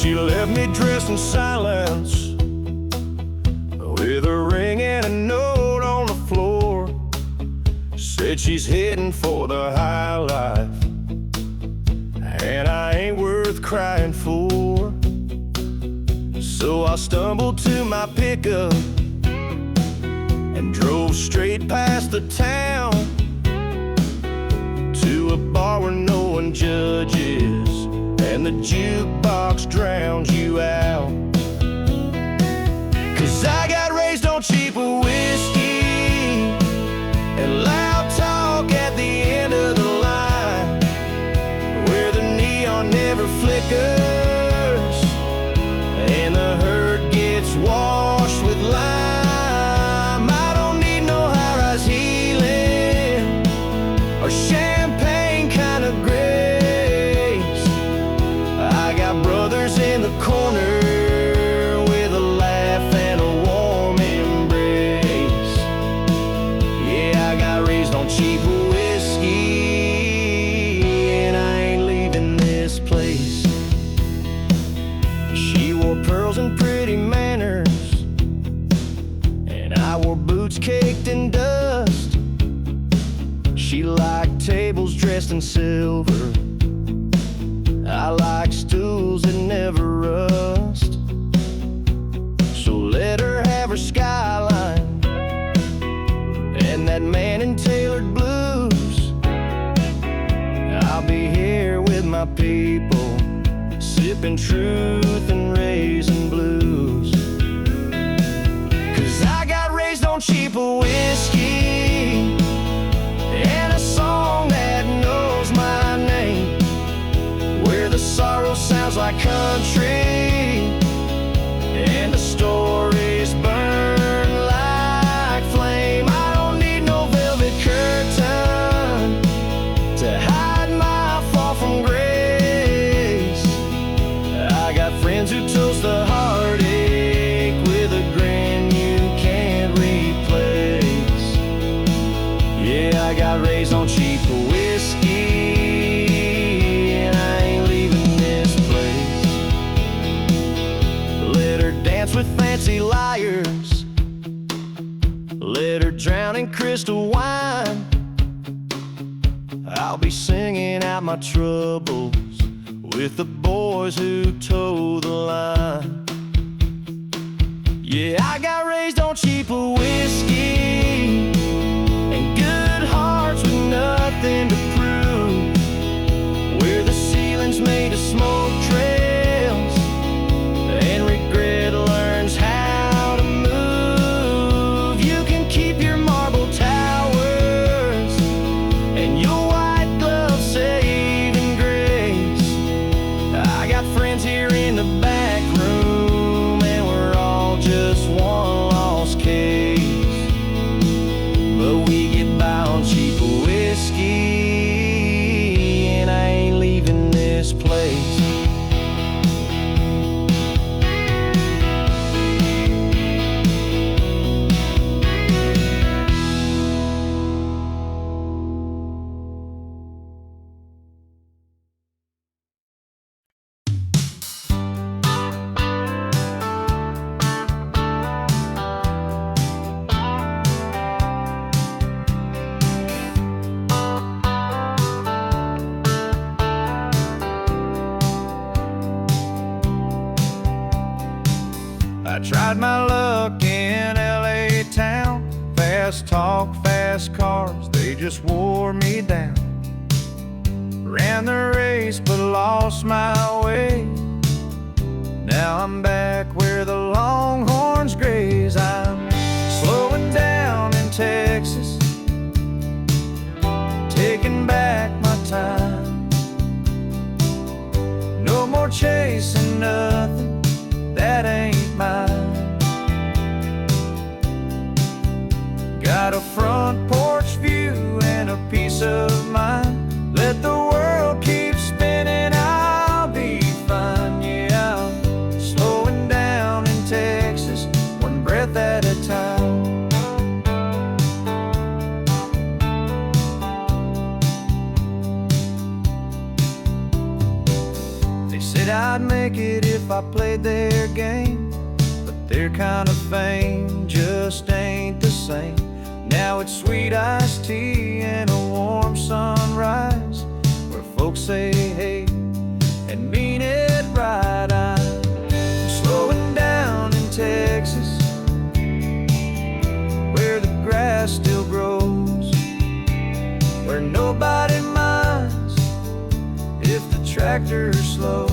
She left me dressed in silence, with a ring and a note on the floor. Said she's heading for the high life, and I ain't worth crying for. So I stumbled to my pickup and drove straight past the town to a bar where no one judges and the jukebox drowns you out. 'Cause I got raised on cheap whiskey and loud talk at the end of the line, where the neon never flickers and the hurt gets washed with lime. I don't need no high-rise healing or champagne kind of grace. I got brothers in the corner with a laugh and a warm embrace. Yeah, I got raised on cheap whiskey, and I ain't leaving this place. She wore pearls and pretty manners, and I wore boots caked in dust. She liked tables dressed in silver, I like stools that never rust. So let her have her skyline and that man in tailored blues. I'll be here with my people, sipping truth and raising blues. 'Cause I got raised on cheap whiskey and a song that knows my name, where the sorrow sounds like country and the stories burn like flame. I don't need no velvet curtain to hide my fall from grace. I got friends who toast the heartache with a grin you can't replace. Yeah, I got raised on cheap whiskey, and I ain't leaving this place. Let her dance with fancy liars, let her drown in crystal wine. I'll be singing out my troubles with the boys who toe the line. Yeah, I got raised on cheap whiskey and good hearts with nothing to prove, where the ceiling's made of smoke trails and regret learns how to move. You can keep your marble towers and your white glove saving grace. I got friends here in the back room, and we're all just one lost case, but we get by on cheap whiskey, and I ain't leaving this place. I tried my luck in LA town, fast talk, fast cars, they just wore me down. Ran the race but lost my way. Now I'm back where the longhorns graze. I'm slowing down in Texas, taking back my time. No more chasing nothing that ain't mine. Got a front porch view and a peace of mind. Let the world keep spinning, I'll be fine. Yeah, I'm slowing down in Texas, one breath at a time. said I'd make it if I played their game, but their kind of fame just ain't the same. Now it's sweet iced tea and a warm sunrise, where folks say hey and mean it right. I'm slowing down in Texas, where the grass still grows, where nobody minds if the tractor's slow.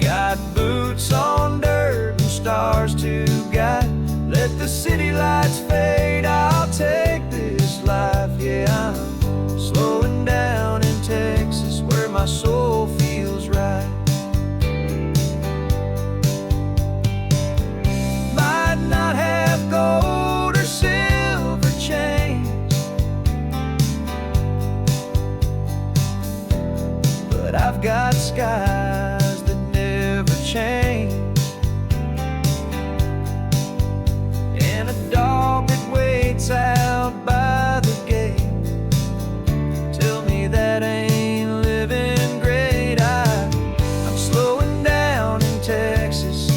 Got boots on dirt and stars to guide. Let the city lights fade, I'll take this life. Yeah, I'm slowing down in Texas, where my soul feels right. Might not have gold or silver chains, but I've got skies that never change, and a dog that waits out by the gate. Tell me that ain't living great. I'm slowing down in Texas,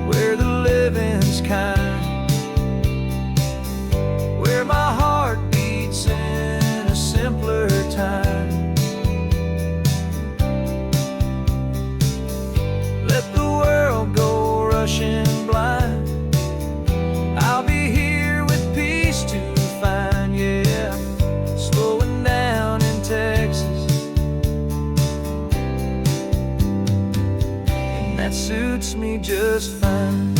where the living's kind, where my heart beats in a simpler time. Let the world go rushing blind, I'll be here with peace to find. Yeah, slowing down in Texas, and that suits me just fine.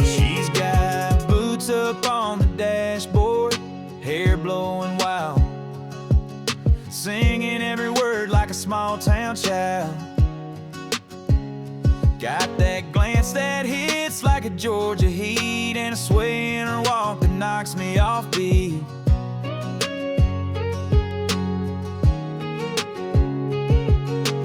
She's got boots up on the dashboard, hair blowing wild, singing every word like a small town child. Got that glance that hits like a Georgia heat, and a sway in her walk that knocks me off beat.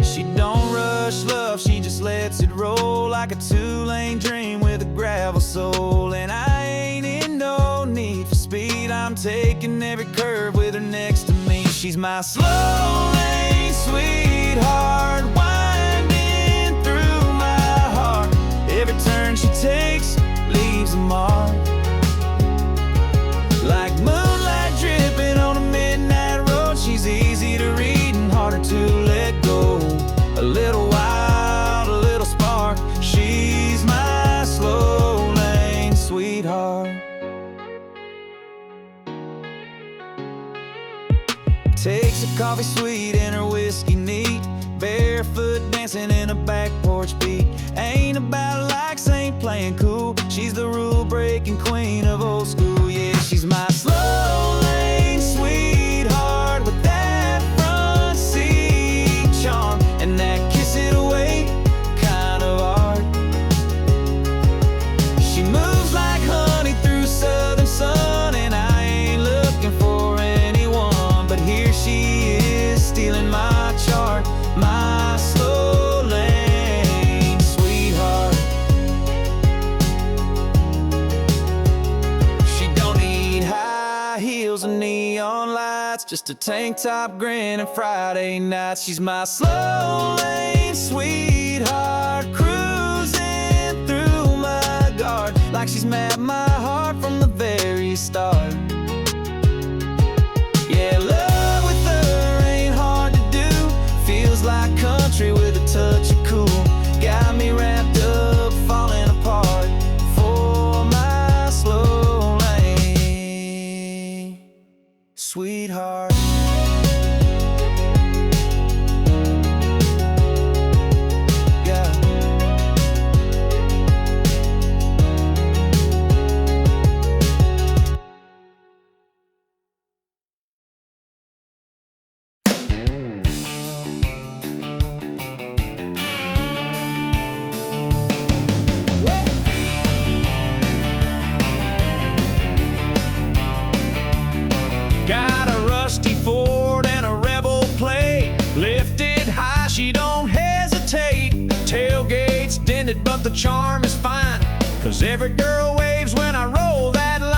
She don't rush love, she just lets it roll like a two-lane dream with a gravel soul. And I ain't in no need for speed, I'm taking every curve with her next to me. She's my slow lane sweetheart, winding through my heart. Every turn she takes leaves a mark, like moonlight dripping on a midnight road. She's easy to read and harder to let go. A little wild, a little spark, she's my slow lane sweetheart. Takes a coffee sweet and her whiskey neat, barefoot dancing in a back porch beat. Ain't about likes, ain't playing cool, she's the rule-breaking queen of old school. Yeah, she's my slow lane sweetheart, with that front seat charm and that kiss it away kind of art. She moves like honey through southern sun, and I ain't looking for anyone, but here she is stealing my chart, my slow lane sweetheart. She don't need high heels and neon lights, just a tank top grin and Friday nights. She's my slow lane sweetheart, cruising through my guard, like she's mapped my heart from the very start. Yeah, love with her ain't hard to do, feels like country with a touch of cool. Got me wrapped up, falling apart for my slow lane sweetheart. the charm is fine, 'cause every girl waves when I roll that line.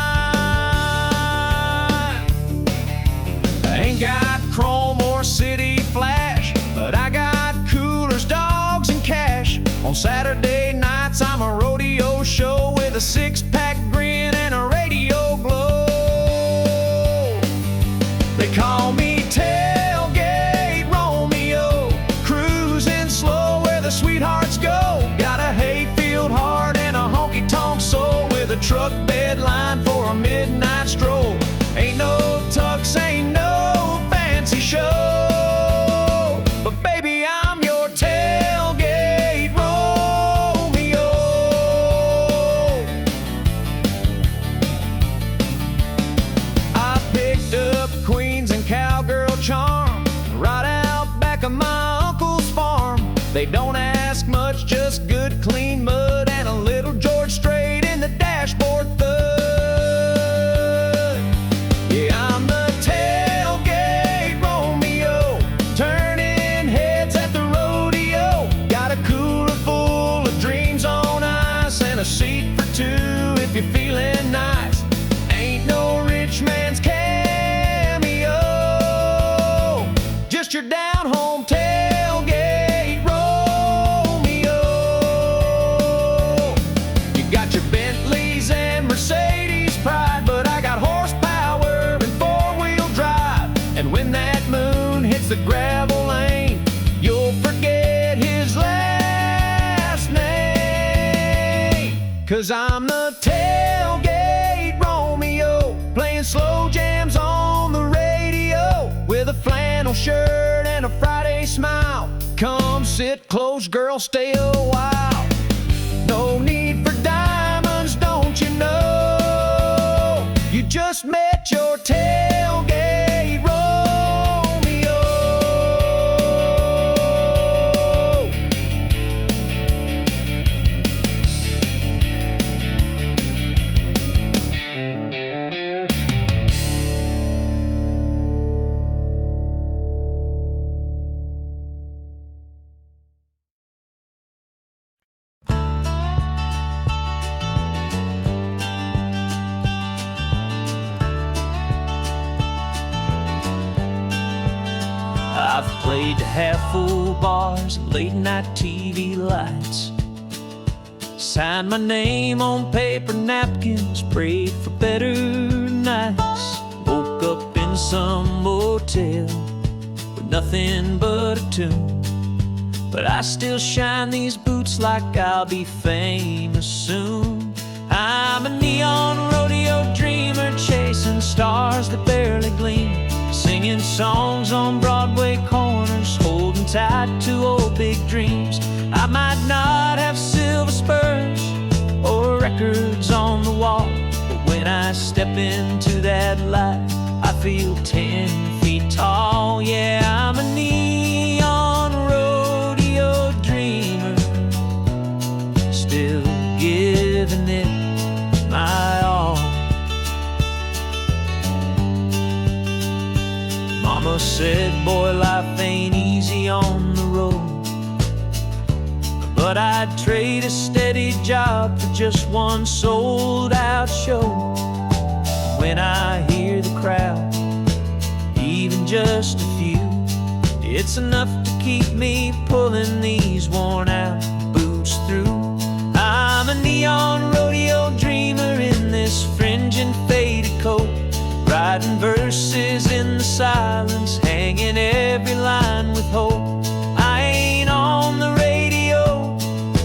I ain't got chrome or city flash, but I got coolers, dogs, and cash. On Saturday nights I'm a rodeo show with a six-pack grin and a radio glow. They call me Tailgate Romeo, cruising slow where the sweethearts go. Got a hayfield heart and a honky-tonk soul, with a truck bed line for a midnight stroll. Ain't no tux, ain't no fancy show, but baby, I'm your tailgate Romeo. I picked up Queens and Cowgirl charm right out back of my uncle's farm. They don't ask much, just good clean mud and a little George Strait in the dashboard thud. Yeah, I'm the tailgate Romeo, turning heads at the rodeo. Got a cooler full of dreams on ice and a seat for two if you're feeling nice. Ain't no rich man's cameo, just your down-home tailgate Romeo. You got your Bentleys and Mercedes pride, but I got horsepower and four-wheel drive. And when that moon hits the gravel lane, you'll forget his last name. 'Cause I'm the tailgate Romeo, playing slow jams on the radio, with a flannel shirt and a Friday smile. Come sit close, girl, stay a while. No need for diamonds, don't you know? You just met your tailgate Romeo. I've played to half-full bars and late-night TV lights, signed my name on paper napkins, prayed for better nights. Woke up in some motel with nothing but a tune, but I still shine these boots like I'll be famous soon. I'm a neon rodeo dreamer, chasing stars that barely gleam, singing songs on Broadway corners, holding tight to old big dreams. I might not have silver spurs or records on the wall, but when I step into that light, I feel 10 feet tall. Yeah, I'm a neon rodeo dreamer, still giving it my all. Mama said, boy, life ain't easy on the road, but I'd trade a steady job for just one sold-out show. When I hear the crowd, even just a few, it's enough to keep me pulling these worn-out boots through. I'm a neon rodeo dreamer in this fringing faded coat, writing verses in the silence, hanging every line with hope. I ain't on the radio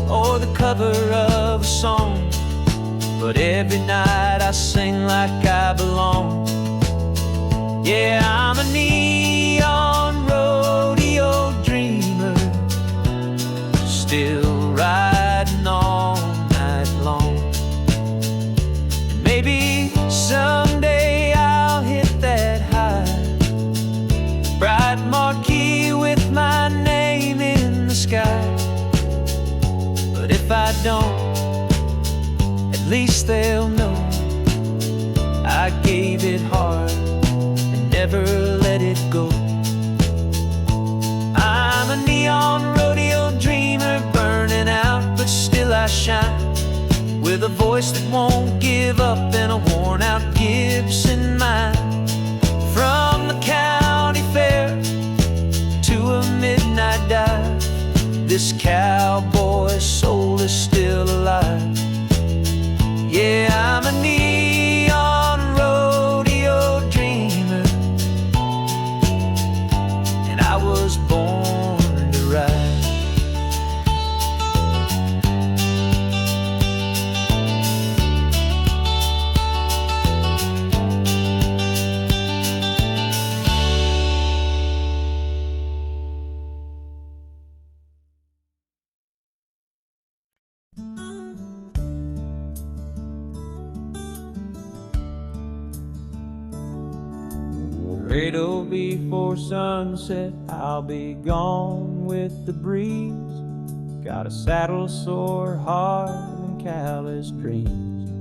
or the cover of a song, but every night I sing like I belong. Yeah, I'm a neon rodeo dreamer, still riding all night long. And maybe someday I'll hit that high, bright marquee with my name in the sky. But if I don't, at least they'll know I gave it hard and never let it go. I'm a neon rodeo dreamer, burning out, but still I with a voice that won't give up and a worn-out Gibson mine. From the county fair to a midnight dive, this cowboy's soul is still alive. Yeah, I'm a neon rodeo dreamer, and I was born to ride. Cradle before sunset, I'll be gone with the breeze. Got a saddle sore heart and callous dreams.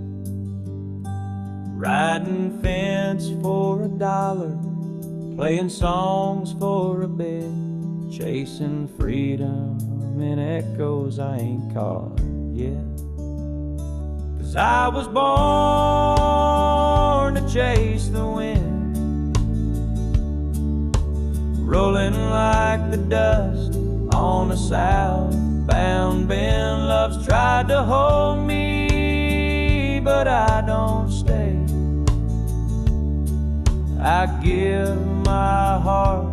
Riding fence for $1, playing songs for a bit, chasing freedom in echoes I ain't caught yet. 'Cause I was born to chase the wind, rolling like the dust on a southbound bend. Love's tried to hold me, but I don't stay. I give my heart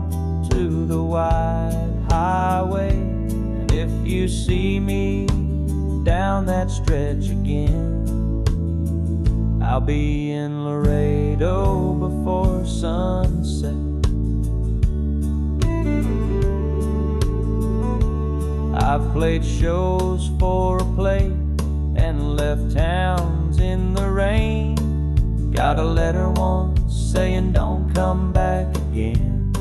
to the wide highway, and if you see me down that stretch again, I'll be in Laredo before sunset. I've played shows for a plate and left towns in the rain. Got a letter once saying don't come back again.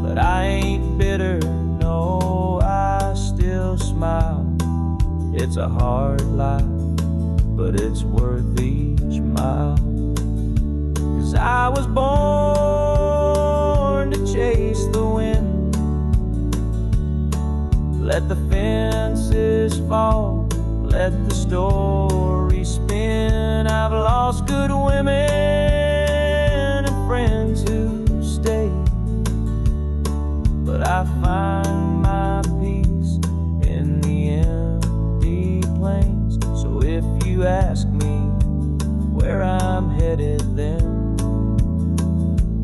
But I ain't bitter, no, I still smile. It's a hard life, but it's worth each mile. 'Cause I was born to chase the wind, let the fences fall, let the story spin. I've lost good women and friends who stay, but I find my peace in the empty plains. So if you ask me where I'm headed, then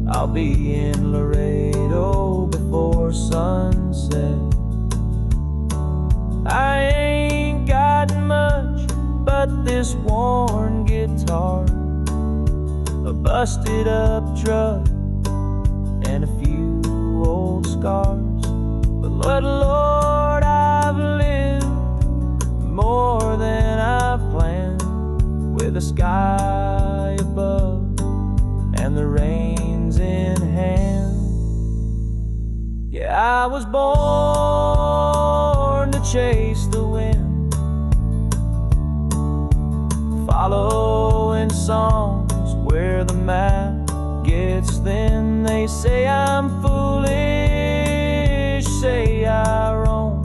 I'll be in Laredo before sunset. I ain't got much but this worn guitar, a busted up truck, and a few old scars. But Lord, I've lived more than I've planned, with a sky above and the reins in hand. Yeah, I was born to chase the wind, following songs where the map gets thin. They say I'm foolish, say I roam,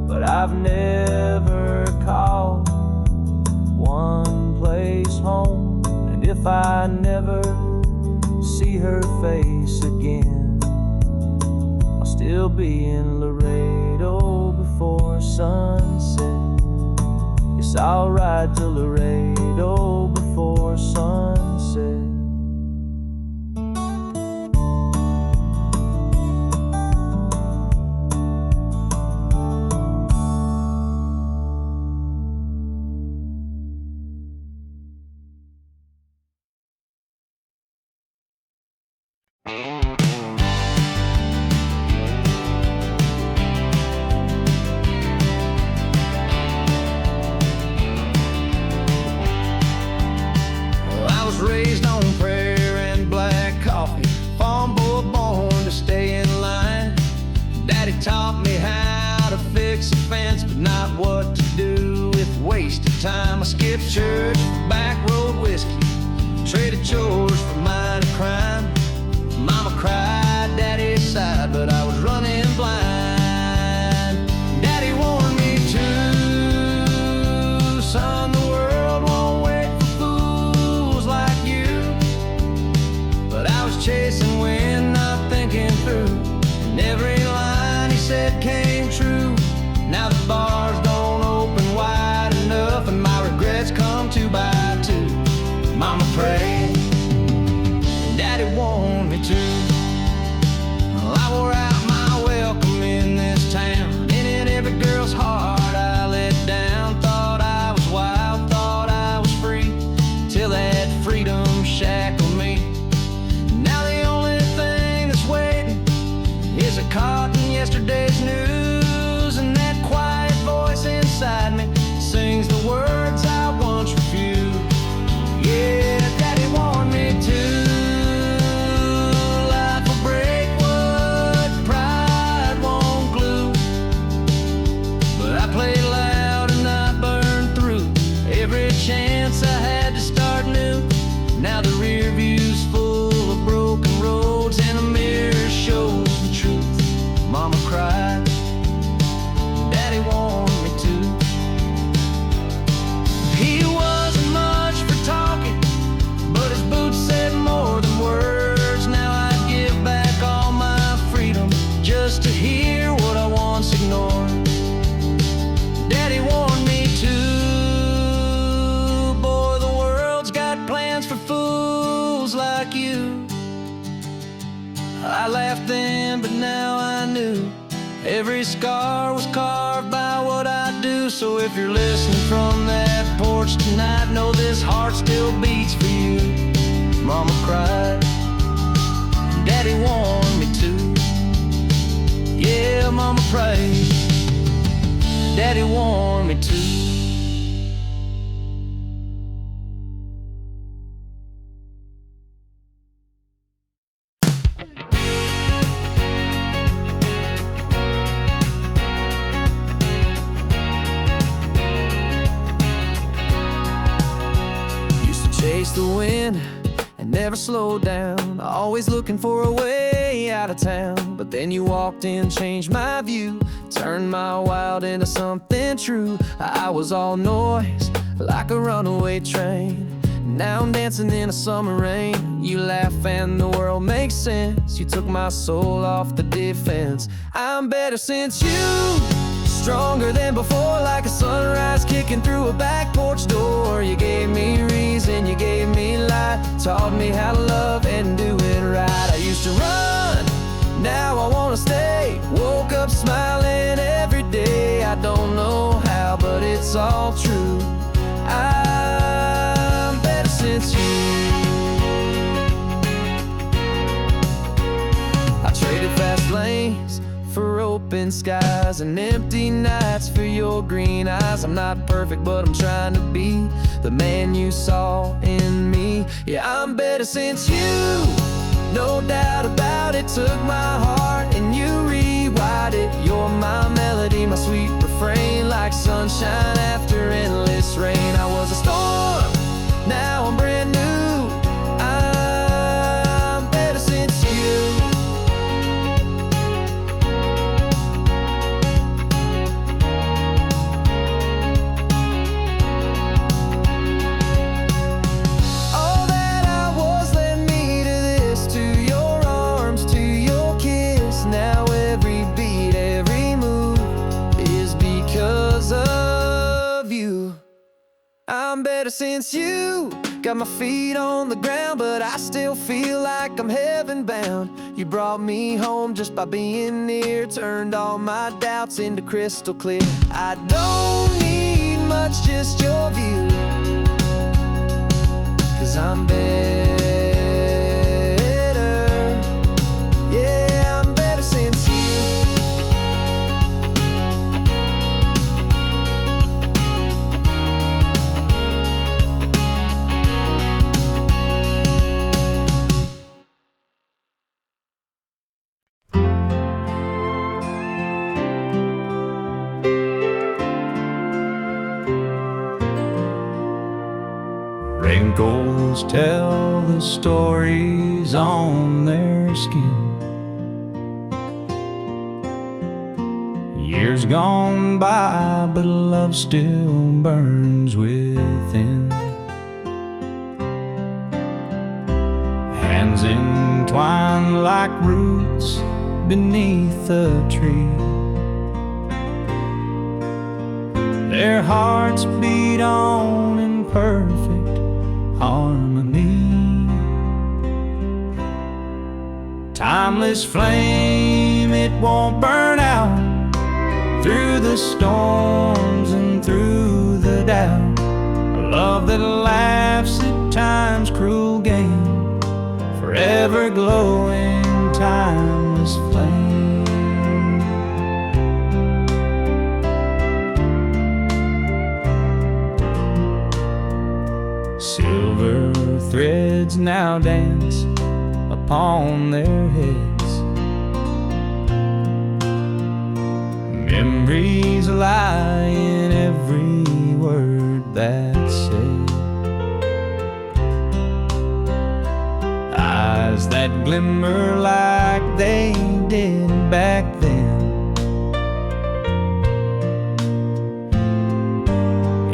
but I've never called one place home. And if I never see her face again, I'll still be in Laredo before sunset. Yes, I'll ride to Laredo before sunset. Raised on prayer and black coffee, farm boy born to stay in line. Daddy taught me how to fix a fence, but not what to do with wasted time. I skipped church for back road whiskey, traded chores for minor crime. Mama cried, Daddy sighed, but I was running blind. Daddy chasing wind, not thinking through. And every line he said came true. Now the bars don't open wide enough, and my regrets come two by two. Mama prayed, Daddy warned me too. Well, I wore out my welcome in this town, and in every girl's heart I let down. Thought I was wild, thought I was free, till that freedom shackled me. Now the only thing that's waiting is a caught in yesterday's news, and that quiet voice inside me sings the words I once refused. Yeah, Daddy warned me to. Life will break what pride won't glue. But I played loud and I burned through every chance I had to start new. Now the rear view's full of broken roads, and a mirror shows the truth. Mama cried, Daddy warned me to. He wasn't much for talking, but his boots said more than words. Now I'd give back all my freedom just to hear what I once ignored. Daddy warned me to. Boy, the world's got plans for fools like you. I laughed then, but now I knew every scar was carved by what I do. So if you're listening from that porch tonight, know this heart still beats for you. Mama cried, Daddy warned me to. Yeah, Mama prayed, Daddy warned me to. Chase the wind and never slow down, always looking for a way out of town. But then you walked in, changed my view, turned my wild into something true. I was all noise, like a runaway train. Now I'm dancing in a summer rain. You laugh and the world makes sense. You took my soul off the defense. I'm better since you. Stronger than before, like a sunrise kicking through a back porch door. You gave me reason, you gave me light, taught me how to love and do it right. I used to run, now I wanna stay. Woke up smiling every day. I don't know how, but it's all true. I'm better since you. I traded fast lanes for open skies and empty nights for your green eyes. I'm not perfect, but I'm trying to be the man you saw in me. Yeah, I'm better since you, no doubt about it. Took my heart and you rewired it. You're my melody, my sweet refrain, like sunshine after endless rain. I was a storm, now I'm brand new. I'm better since you. I'm better since you. Got my feet on the ground, but I still feel like I'm heaven bound. You brought me home just by being near, turned all my doubts into crystal clear. I don't need much, just your view, 'cause I'm better. Yeah, I'm better since you. Wrinkles tell the stories on their skin. Years gone by, but love still burns within. Hands in entwined like roots beneath a tree. Their hearts beat on in perfect harmony. Timeless flame, it won't burn out through the storms and through the doubt. A love that laughs at time's cruel game, forever glowing, timeless flame. Silver threads now dance upon their heads. Memories lie in every word that's said. Eyes that glimmer like they did back then.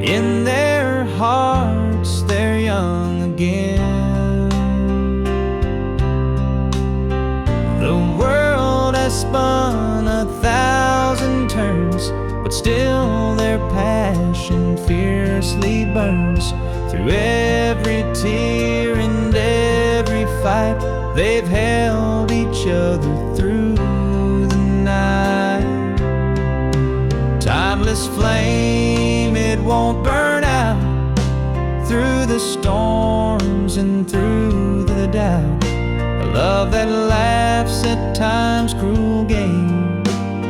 In their hearts they're young again. The world has spun 1,000 turns, but still their passion fiercely burns. Through every tear and every fight, they've held each other through the night. Timeless flame, it won't burn out through the storms and through the doubt. A love that laughs at time's cruel game,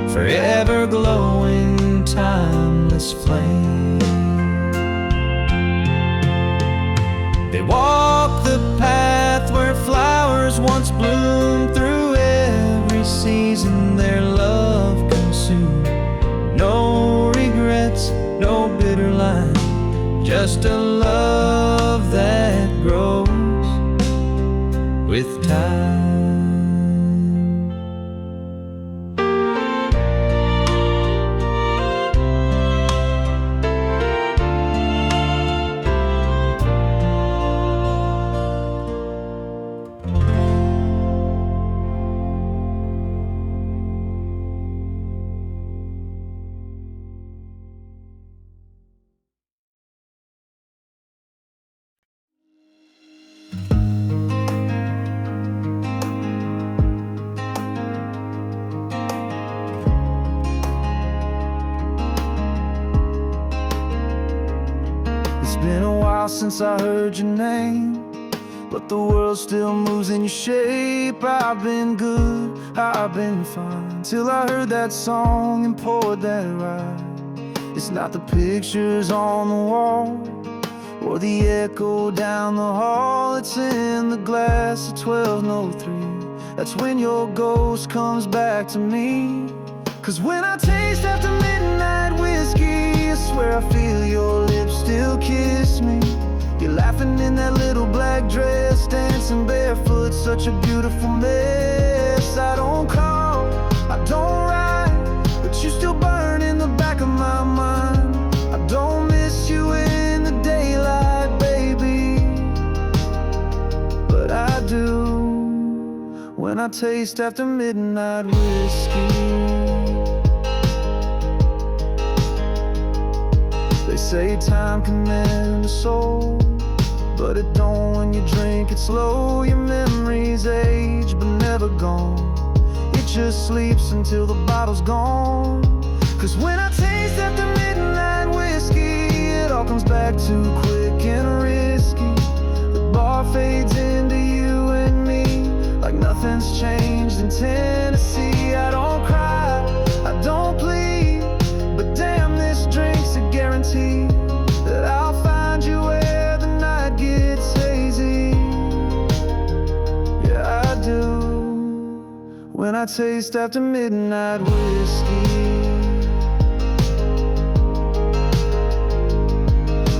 forever glowing, timeless flame. They walk the path where flowers once bloomed. Through every season their love consumed. No regrets, no bitter line, just a love that grows with time. It's been a while since I heard your name, but the world still moves in your shape. I've been good, I've been fine, till I heard that song and poured that ride. It's not the pictures on the wall or the echo down the hall. It's in the glass of 1203. That's when your ghost comes back to me. 'Cause when I taste after midnight whiskey, I swear I feel your lips still kiss me. You're laughing in that little black dress, dancing barefoot, such a beautiful mess. I don't call, I don't write, but you still burn in the back of my mind. I don't miss you in the daylight, baby, but I do when I taste after midnight whiskey. They say time can mend a soul, but it don't when you drink it slow. Your memories age but never gone. It just sleeps until the bottle's gone. 'Cause when I taste after midnight whiskey, it all comes back too quick and risky. The bar fades into you and me like nothing's changed in Tennessee. I don't cry, I don't plead, but damn, this drink's a guarantee that I'll find you where the night gets hazy. Yeah, I do when I taste after midnight whiskey.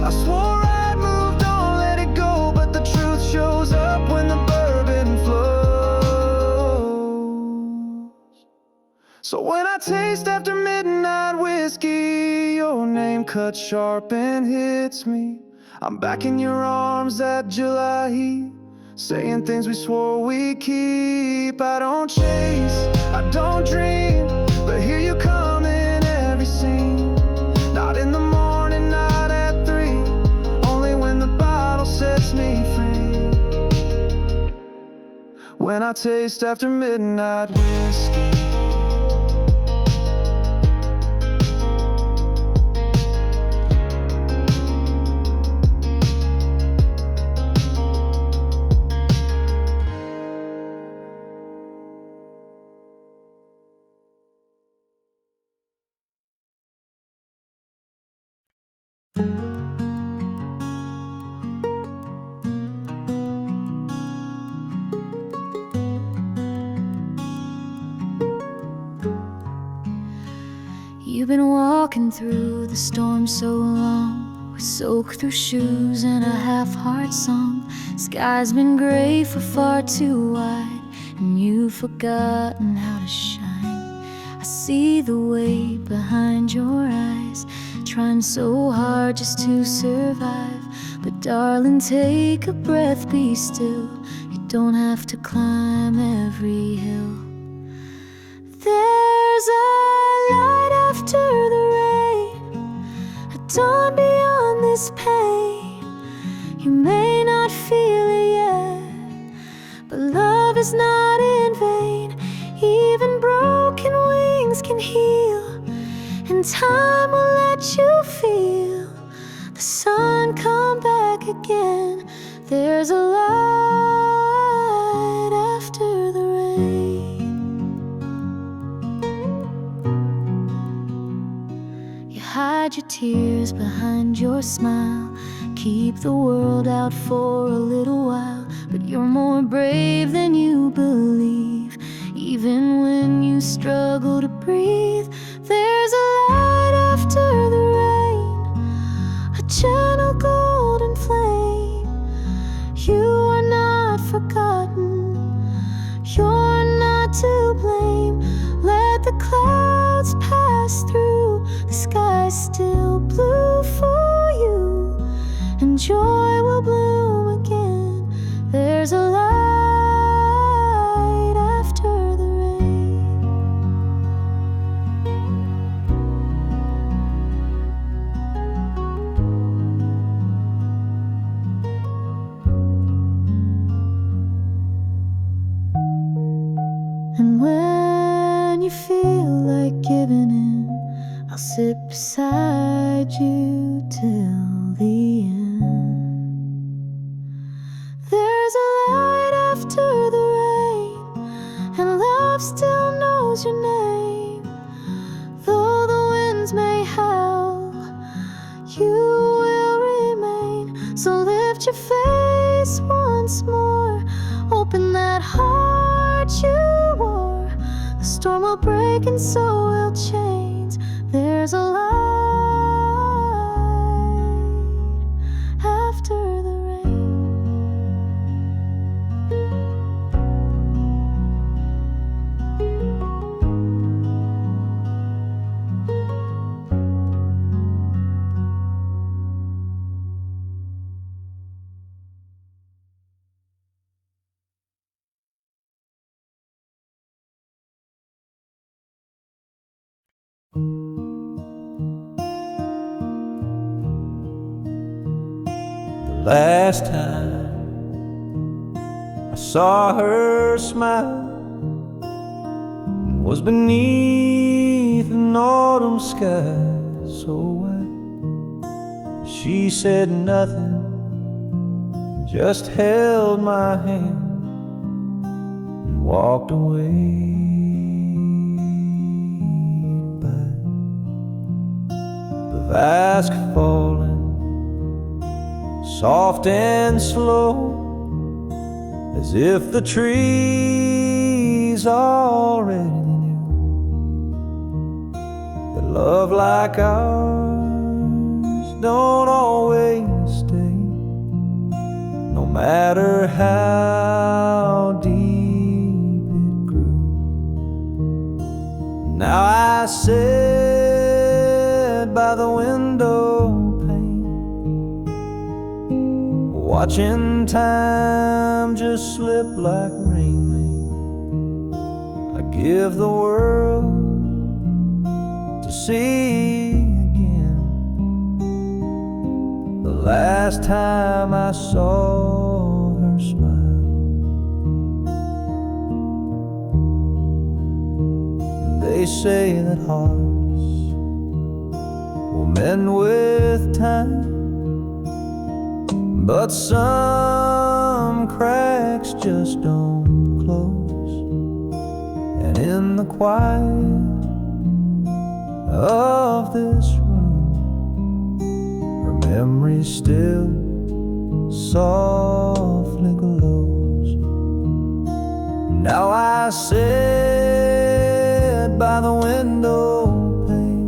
I swore I'd moved on, let it go, but the truth shows up when the bourbon flows. So when I taste after midnight whiskey, your name cuts sharp and hits me. I'm back in your arms, that July heat, saying things we swore we'd keep. I don't chase, I don't dream, but here you come in every scene. Not in the morning, not at 3, only when the bottle sets me free. When I taste after midnight whiskey. You've been walking through the storm so long, we soak through shoes and a half-heart song. Sky's been gray for far too wide, and you've forgotten how to shine. I see the weight behind your eyes, trying so hard just to survive. But darling, take a breath, be still. You don't have to climb every hill. There's a light after the rain, a dawn beyond this pain. You may not feel it yet, but love is not in vain. Even broken wings can heal, and time will let you feel the sun come back again. There's a light after the rain. Hide your tears behind your smile, keep the world out for a little while. But you're more brave than you believe, even when you struggle to breathe. There's a light after the rain, a gentle golden flame. You are not forgotten, you're not to blame. Let the clouds pass through, the sky's still blue for you, and joy will bloom again. There's a light after the rain. And when you feel like giving in, I'll sit beside you till the end. There's a light after the rain, and love still knows your name. Though the winds may howl, you will remain. So lift your face once more, open that heart you wore. The storm will break and so will chains. There's a light after the rain. Last time I saw her smile was beneath an autumn sky so white. She said nothing, just held my hand and walked away. By the vast falling, soft and slow, as if the trees already knew that love like ours don't always stay, no matter how deep it grew. Now I sit by the window pane, watching time just slip like rain. I give the world to see again. The last time I saw her smile, they say that hearts will mend with time, but some cracks just don't close. And in the quiet of this room, her memory still softly glows. Now I sit by the window pane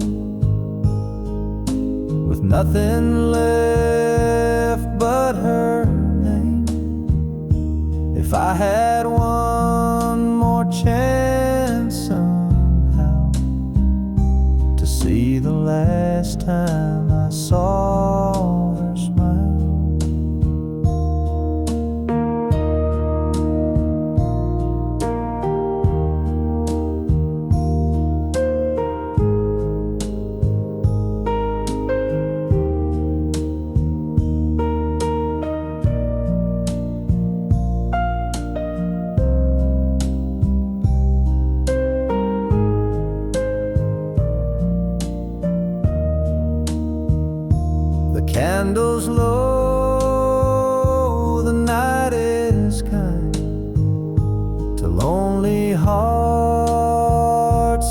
with nothing left but her name. If I had one more chance somehow to see the last time I saw her smile, candles low, the night is kind to lonely hearts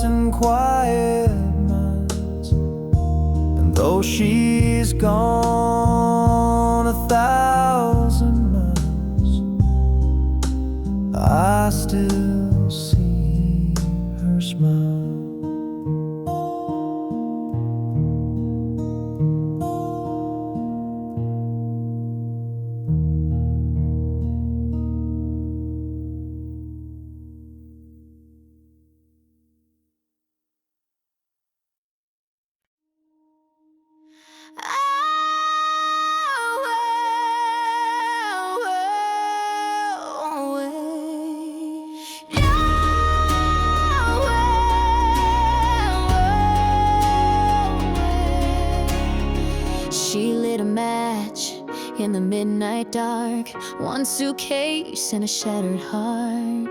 and quiet minds. And though she's gone 1,000 miles, I still see her smile. She lit a match in the midnight dark, one suitcase and a shattered heart.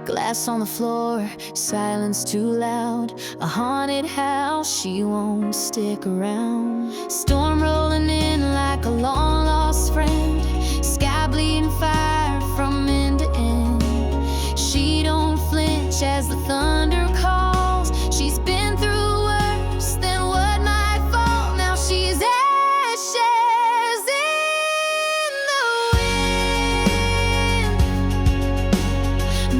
Glass on the floor, silence too loud, a haunted house, she won't stick around. Storm rolling in like a long lost friend, sky bleeding fire from end to end. She don't flinch as the thunder calls, she's been through worse than what might fall. Now she's ashes in the wind.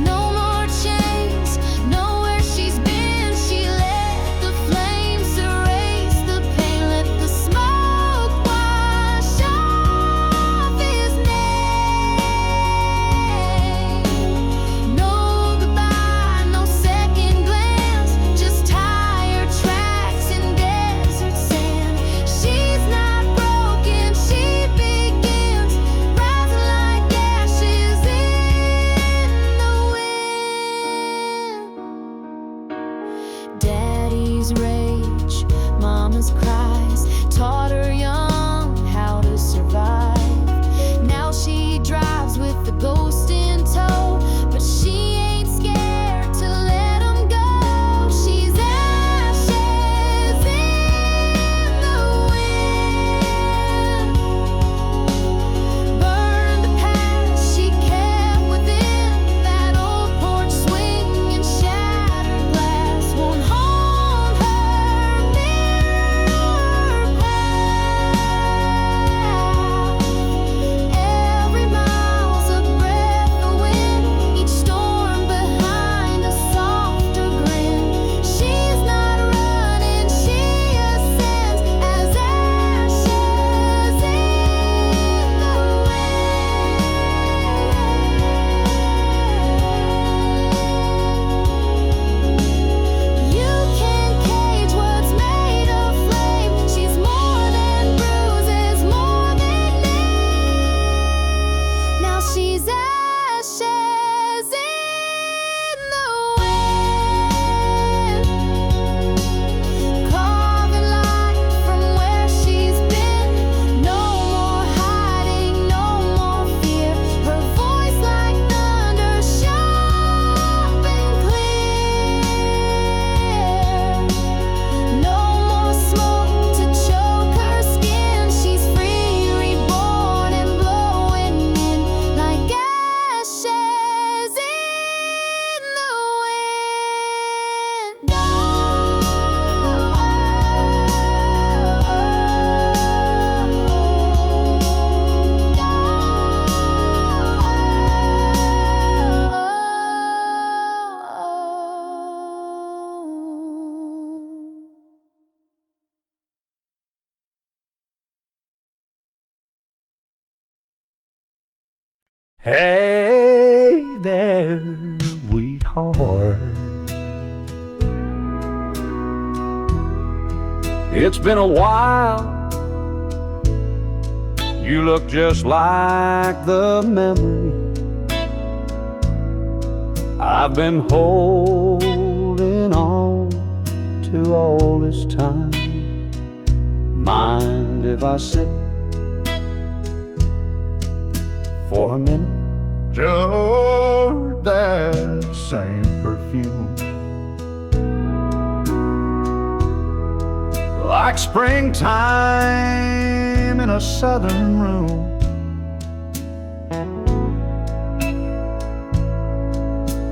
No more chains, know where she's been. She let the flames erase the pain, let the smoke wash off Hey there, sweetheart. It's been a while. You look just like the memory I've been holding on to all this time. Mind if I sit for a minute? Just that same perfume, like springtime in a southern room.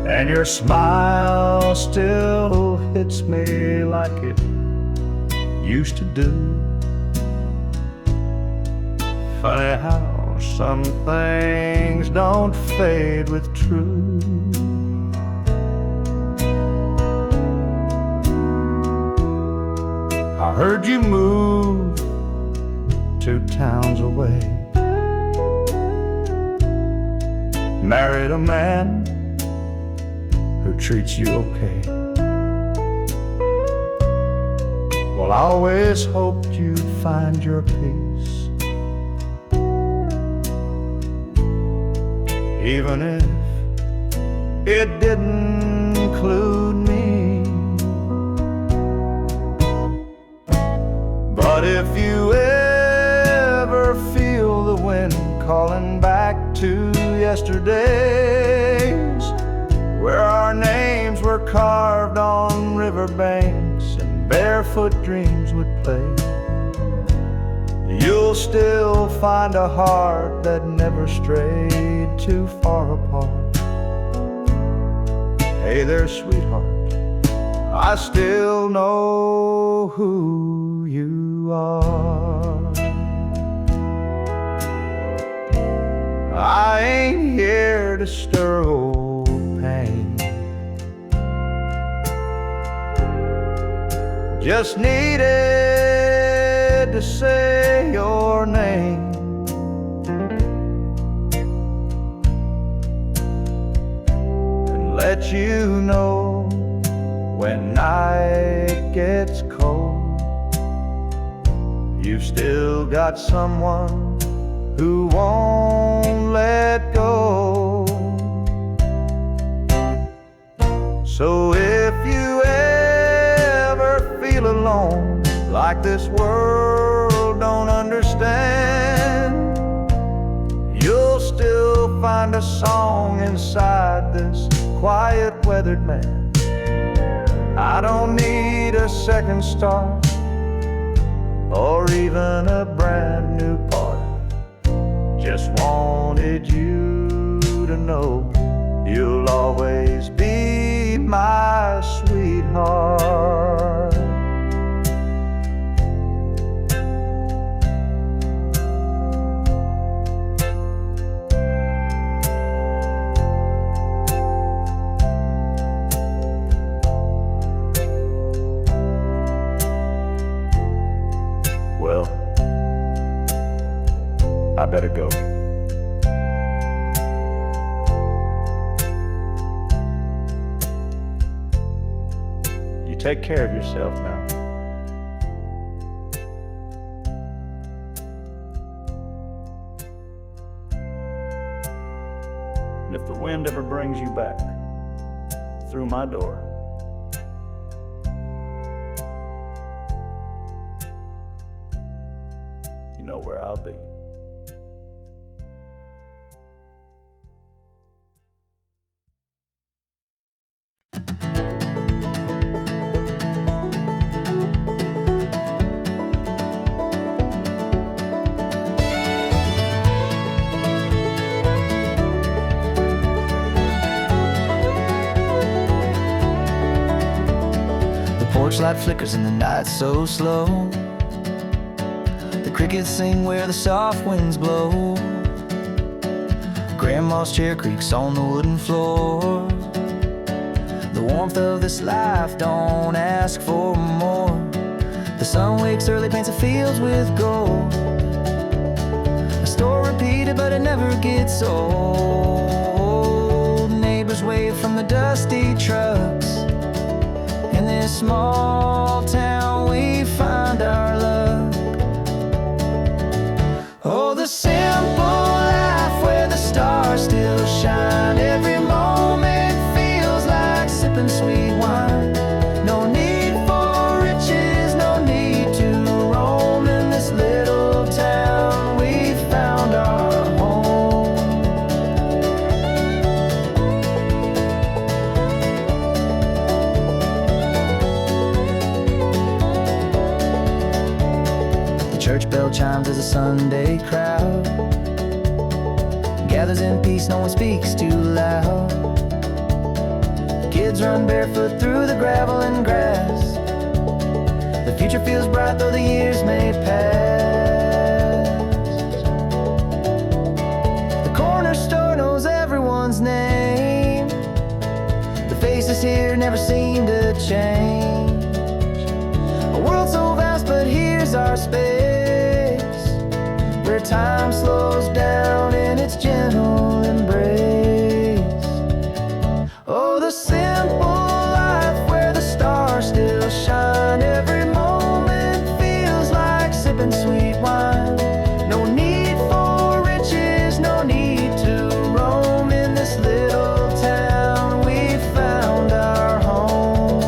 And your smile still hits me like it used to do. Funny how some things don't fade with truth. I heard you moved 2 towns away, married a man who treats you okay. Well, I always hoped you'd find your peace, even if it didn't include me. But if you ever feel the wind calling back to yesterdays, where our names were carved on riverbanks and barefoot dreams would play, you'll still find a heart that never strayed too far apart. Hey there, sweetheart, I still know who you are. I ain't here to stir old pain, just needed to say your name. And let you know when night gets cold, you've still got someone who won't let go. So if you ever feel alone, like this world don't understand, you'll still find a song inside this quiet weathered man. I don't need a second star or even a brand new part. Just wanted you to know you'll always be my sweetheart. Well, I better go. You take care of yourself now. And if the wind ever brings you back through my door, you know where I'll be. Porch light flickers in the night so slow. The crickets sing where the soft winds blow. Grandma's chair creaks on the wooden floor. The warmth of this life don't ask for more. The sun wakes early, paints the fields with gold. A store repeated repeated, but it never gets old. Neighbors wave from the dusty trucks. In this small town we find our luck. Oh, the simple life where the stars still shine. Every moment feels like sipping sweet wine. No need for riches, no need to roam. In this little town we found our home. The church bell chimes as a Sunday crowd gathers in peace, no one speaks too loud. Kids run barefoot through the gravel and grass. The future feels bright though the years may pass. The corner store knows everyone's name. The faces here never seem to change. A world so vast, but here's our space, where time slows down in its gentle embrace. Oh, the simple life where the stars still shine. Every moment feels like sipping sweet wine. No need for riches, no need to roam. In this little town we found our home.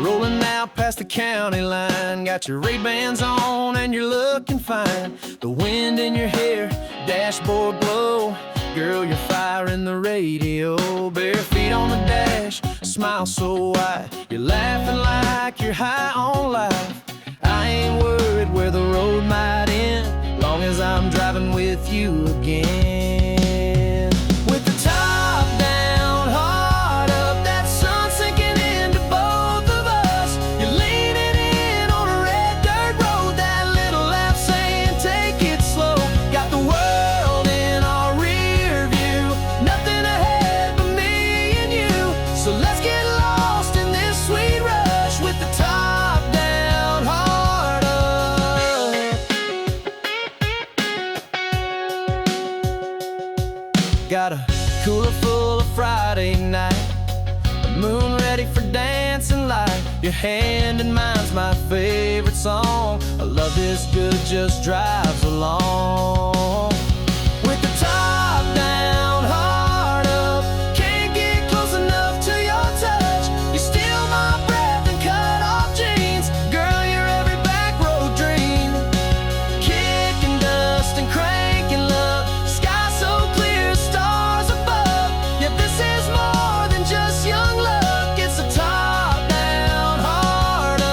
Rolling out past the county line, got your Ray-Bans on and you're looking fine. The wind in your hair, dashboard glow. Girl, you're firing the radio. Bare feet on the dash, smile so wide. You're laughing like you're high on life. I ain't worried where the road might end, long as I'm driving with you again. With the top down, heart up, that sun sinking into both of us. You're leaning in on a red dirt road, that little laugh saying take it slow. Got the world in our rear view, nothing ahead but me and you. So let's get lost in this sweet rush with the top down, heart up. Got a cooler full of Friday night, the moon ready for dancing light. Your hand in mine's my favorite song. A love this good just drives along. With the top down, heart up, can't get close enough to your touch. You steal my breath and cut off jeans. Girl, you're every back road dream. Kicking dust and cranking love. Sky so clear, stars above. Yeah, this is more than just young luck. It's a top down, heart up.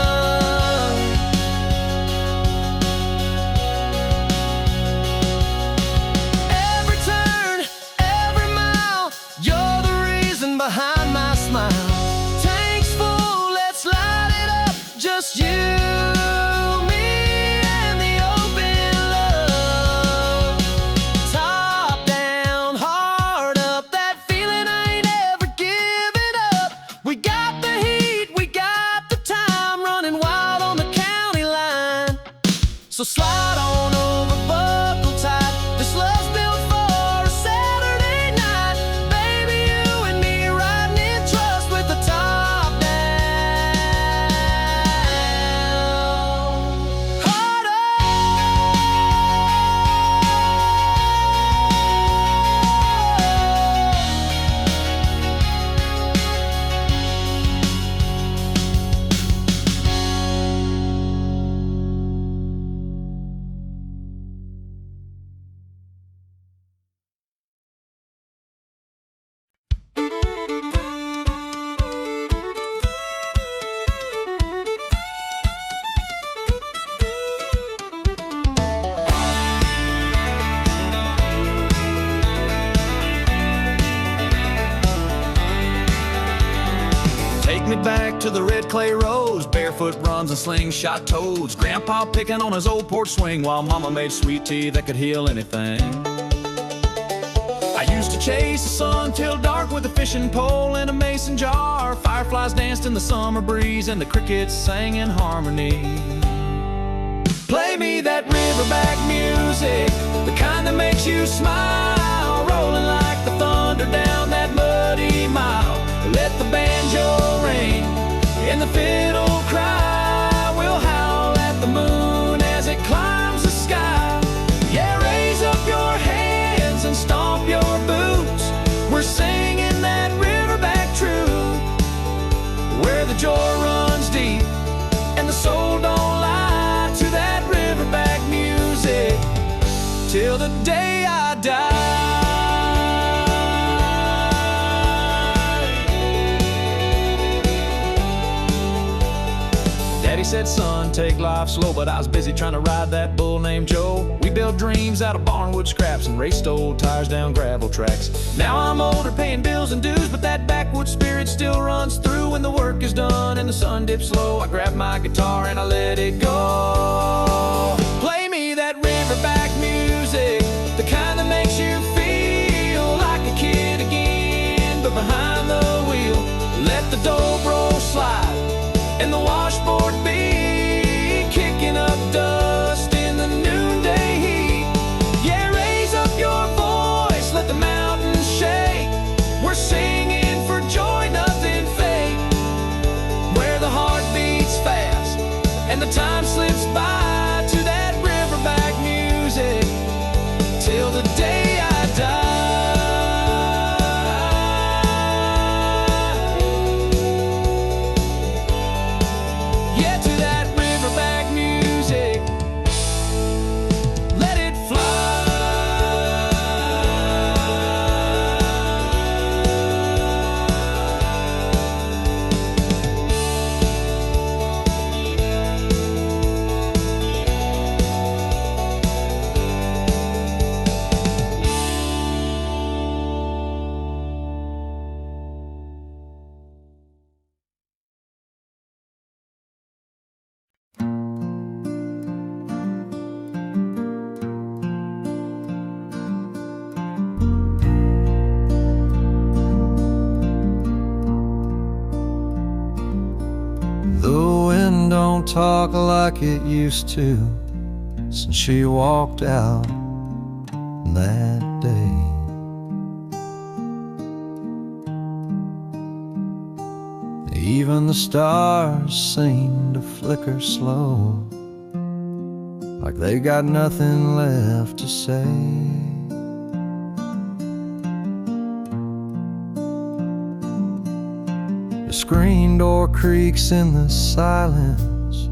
Every turn, every mile, you're the reason behind my smile. Tank's full, let's light it up. Just you, me, and the open love. Top down, heart up, that feeling I ain't ever giving up. We got the heat, we got the time, running wild on the county line. So slide on over, buckle tight. This love's built for a Saturday night. Baby, you and me riding in trust with the top down, heart up. back to the red clay roads, barefoot runs and slingshot toads, Grandpa picking on his old porch swing while Mama made sweet tea that could heal anything. I used to chase the sun till dark with a fishing pole and a mason jar. Fireflies danced in the summer breeze and the crickets sang in harmony. Play me that riverback music, the kind that makes you smile, rolling like the thunder down that muddy mile. Let the banjo ring and the fiddle cry. We'll howl at the moon as it climbs the sky. Yeah, raise up your hands and stomp your boots. We're singing that riverback truth, where the joy runs deep and the soul don't lie. To that riverback music till the day I die. Daddy said, son, take life slow, but I was busy trying to ride that bull named Joe. We built dreams out of barnwood scraps and raced old tires down gravel tracks. Now I'm older, paying bills and dues, but that backwoods spirit still runs through. When the work is done and the sun dips low, I grab my guitar and I let it go. Play me that riverback music, the kind that makes you feel like a kid again, but behind the wheel. Let the dobro slide and the washboard beat, kicking up dust in the noonday heat. Yeah, raise up your voice, let the mountains shake. We're singing for joy, nothing fake, where the heart beats fast and the time slips by. To that riverback music till the day I die. Yeah, to that riverback music, let it The wind don't talk like it used to since she walked out that day. Even the stars seem to flicker slow, like they got nothing left to say. The screen door creaks in the silence,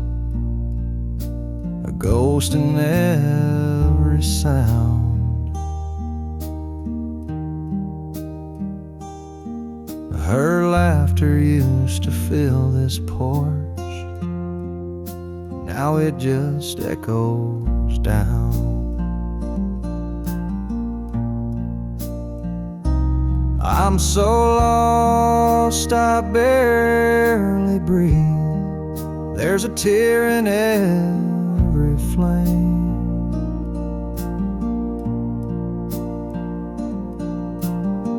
a ghost in every sound. Her laughter used to fill this porch, now it just echoes down. I'm so lost I barely breathe. There's a tear in every flame.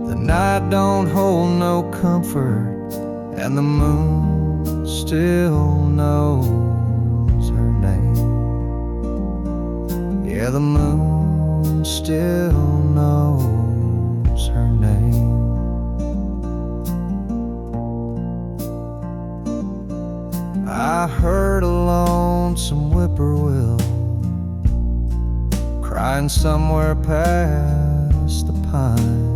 The night don't hold no comfort, and the moon still knows her name. Yeah, the moon still knows her name. I heard a lonesome whippoorwill crying somewhere past the pine.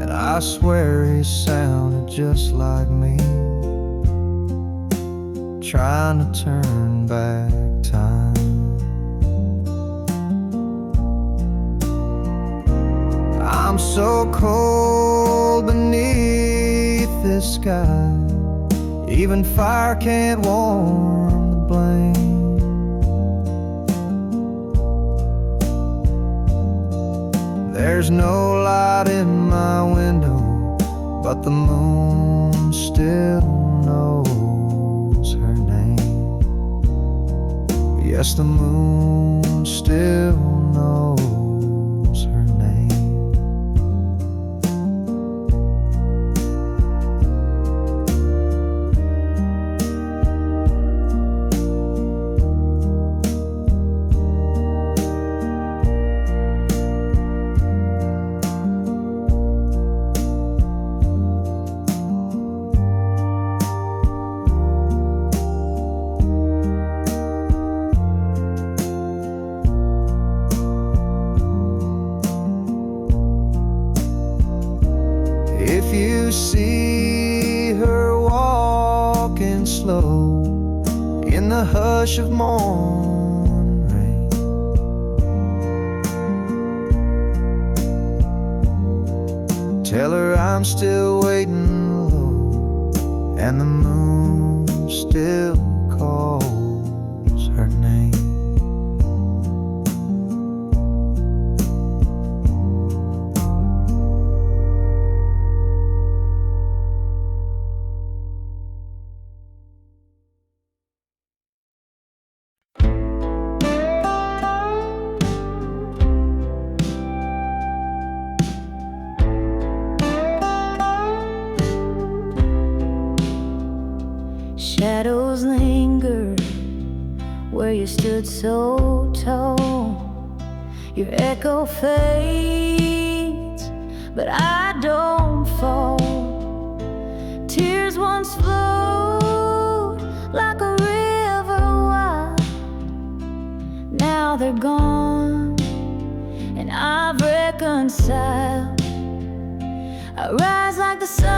And I swear he sounded just like me, trying to turn back time. I'm so cold beneath this sky, even fire can't warm the blame. There's no light in my window, but the moon still knows her name. Yes, the moon still knows her name. If you see her walking slow in the hush of morn rain, tell her I'm still waiting low, and the moon still calls her name. Shadows linger where you stood so tall. Your echo fades, but I don't fall. Tears once flowed like a river wide. Now they're gone, and I've reconciled. I rise like the sun,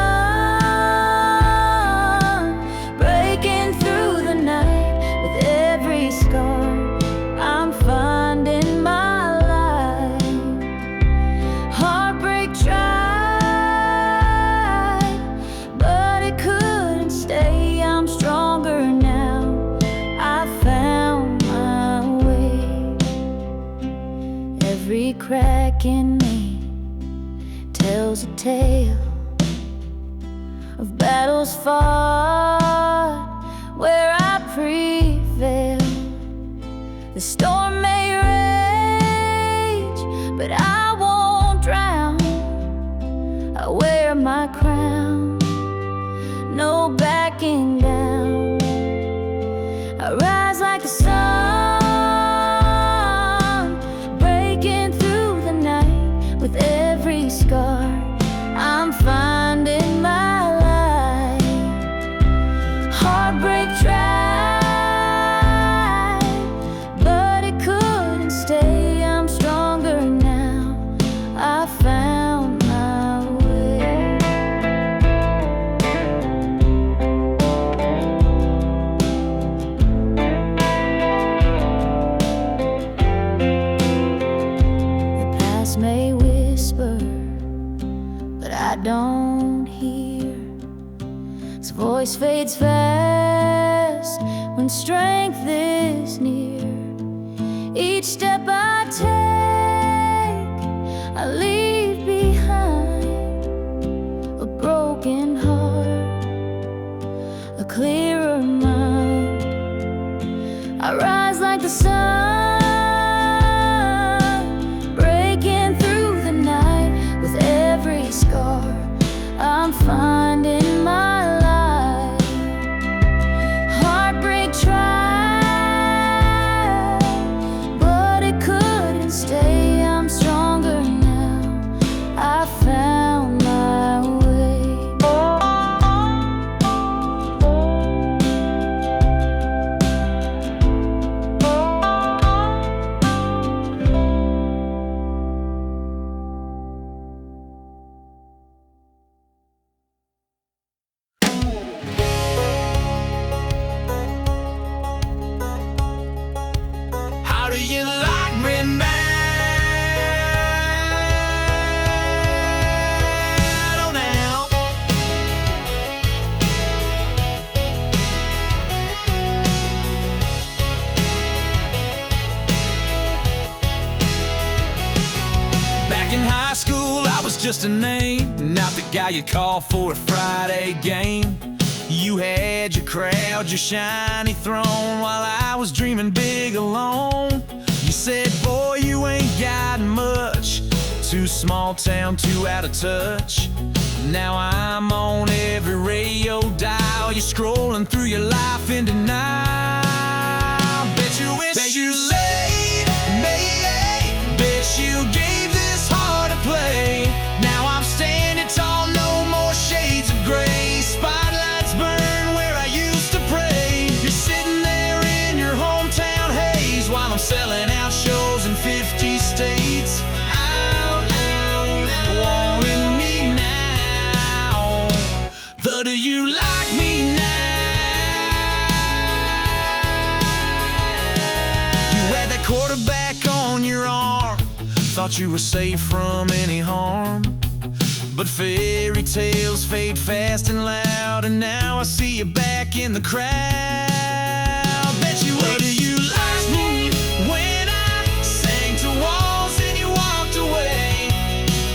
breaking through the night. With every scar, I'm finding my light. Heartbreak tried, but it couldn't stay. I'm stronger now, I found my way. Every crack in me tells a tale of battles fought where I prevail. The storm may rage, but I won't drown. I wear my crown, no backing down. I rise like the sun, breaking through the night. With every scar, I'm finding my light. Heartbreak tried, but it couldn't stay. I'm stronger now, I found my way. The past may whisper, but I don't hear. Its voice fades fast when strength is near. Each step I take, I leave behind a broken heart, a clearer mind. I rise like the sun, breaking through the night. With every scar, I'm finding my light. Heartbreak tried, but it couldn't stay. I'm stronger now, I found my way. just a name, not the guy you call for a Friday game. You had your crowd, your shiny throne, while I was dreaming big alone. You said, boy, you ain't got much, too small town, too out of touch. Now I'm on every radio dial. You're scrolling through your life in denial. Bet you wish you laid, bet you gave this heart a play. Now I'm standing tall, no more shades of gray. Spotlights burn where I used to pray. You're sitting there in your hometown haze, while I'm selling out shows in 50 states. Wanting me now, but do you like me now? You had that quarterback on your arm, thought you were safe from any harm. But fairy tales fade fast and loud, and now I see you back in the crowd. Bet you wish. Do you like me when I sang to walls and you walked away?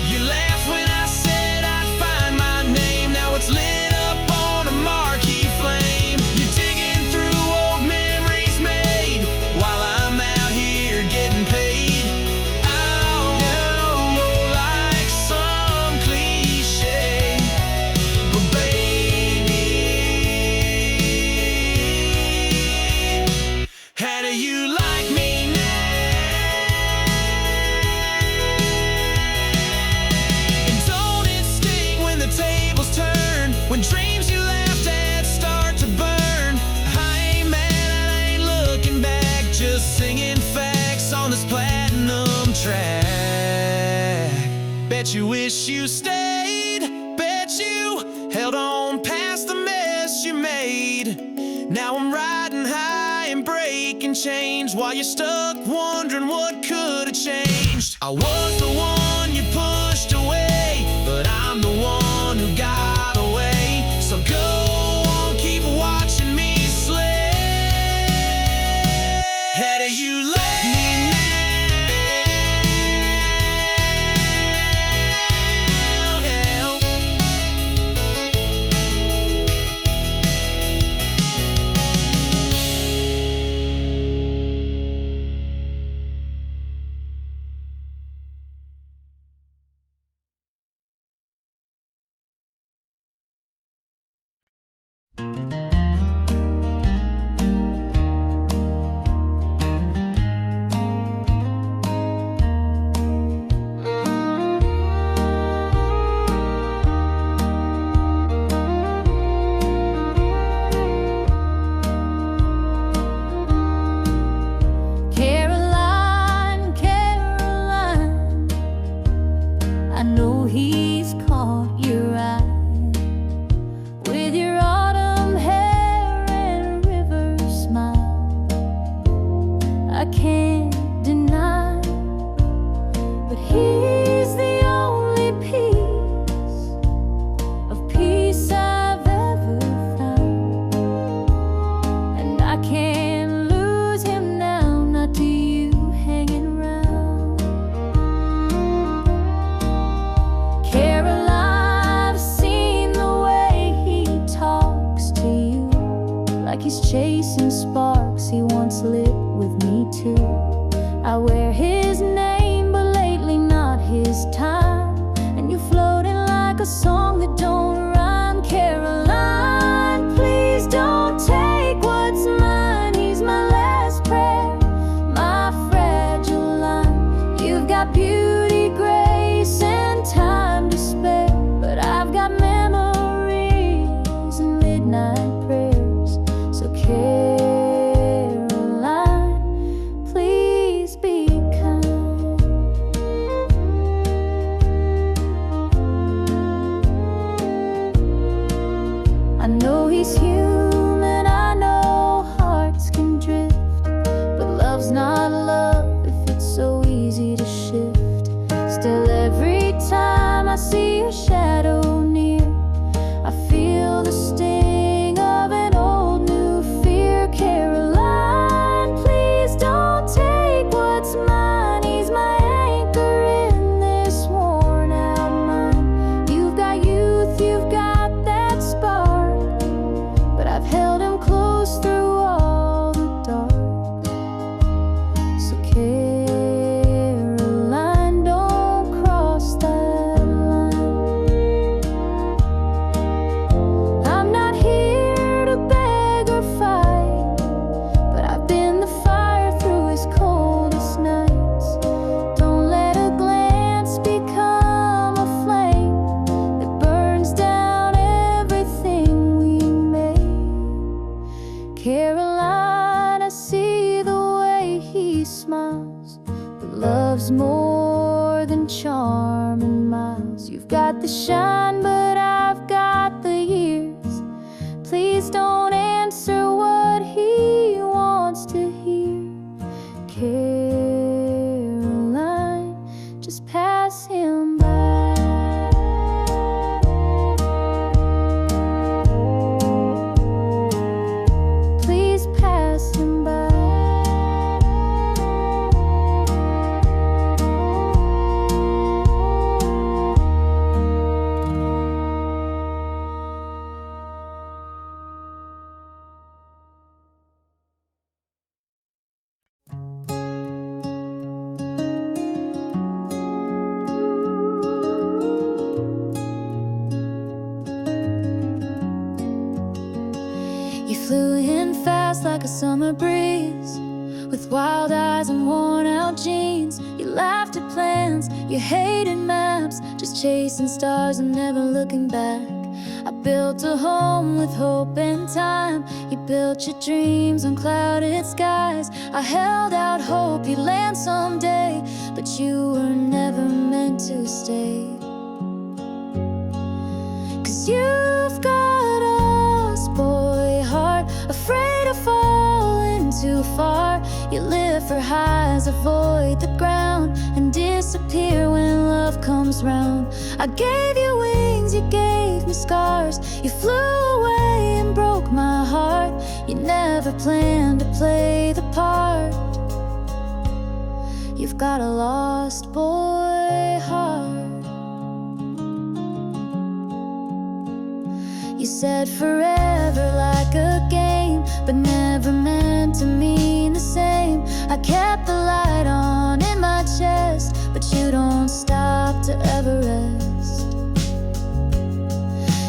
You laughed when I said I'd find my name. Now it's lit up on a marquee flame. You're digging through old memories made, while I'm out here getting paid. Oh, like some cliche, but baby, how do you like me now? And don't it sting when the tables turn, when dreams you laughed at start to burn? I ain't mad, I ain't looking back, just singing facts on this platinum track. Bet you wish you stayed, bet you held on past the mess you made. Now I'm riding high and breaking chains, while you're stuck wondering what could have changed. I was the one you pushed away, but I'm the one who got away. So go on, keep watching me slay. How do you like me now? Caroline, Caroline, I know he's caught your eye with your autumn hair and river smile. I can't deny, but he's the only peace I've ever found. And I can't lose him now, not to you hanging round. Caroline, I've seen the way he talks to you, like he's chasing sparks he once lit with me too. I wear his name, but lately not his time. And you're floating like a song that don't rhyme. Caroline, please don't take what's mine. He's my last prayer, my fragile line. You've got beauty, grace, and time to spare, but I've got memories and midnight prayers. So Caroline, please be kind. Caroline, I see the way he smiles, but love's more than charm and miles. You've got the shine, but I've got the years. Please don't answer what he wants to hear. Caroline, just pass him by. Please pass him by. You flew in fast like a summer breeze, with wild eyes and worn-out jeans. You laughed at plans, you hated maps, just chasing stars and never looking back. I built a home with hope and time. You built your dreams on clouded skies. I held out hope you'd land someday, but you were never meant to stay. 'Cause you've got a boy heart, afraid of falling too far. You live for highs, avoid the ground, and disappear when love comes round. I gave you wings, you gave me scars. You flew away and broke my heart. You never planned to play the part. You've got a lost boy heart. You said forever like a game, but never meant to mean the same. I kept the light on in my chest, but you don't stop to ever rest.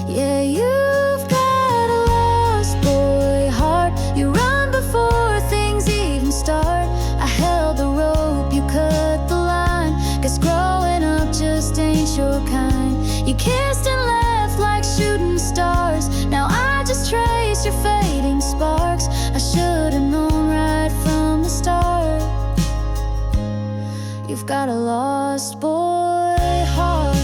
Yeah, you've got a lost boy heart. You run before things even start. I held the rope, you cut the line. Guess growing up just ain't your kind. You kissed and left like shooting stars. Now I just trace your fading sparks. I should've known right from the start. You've got a lost boy heart.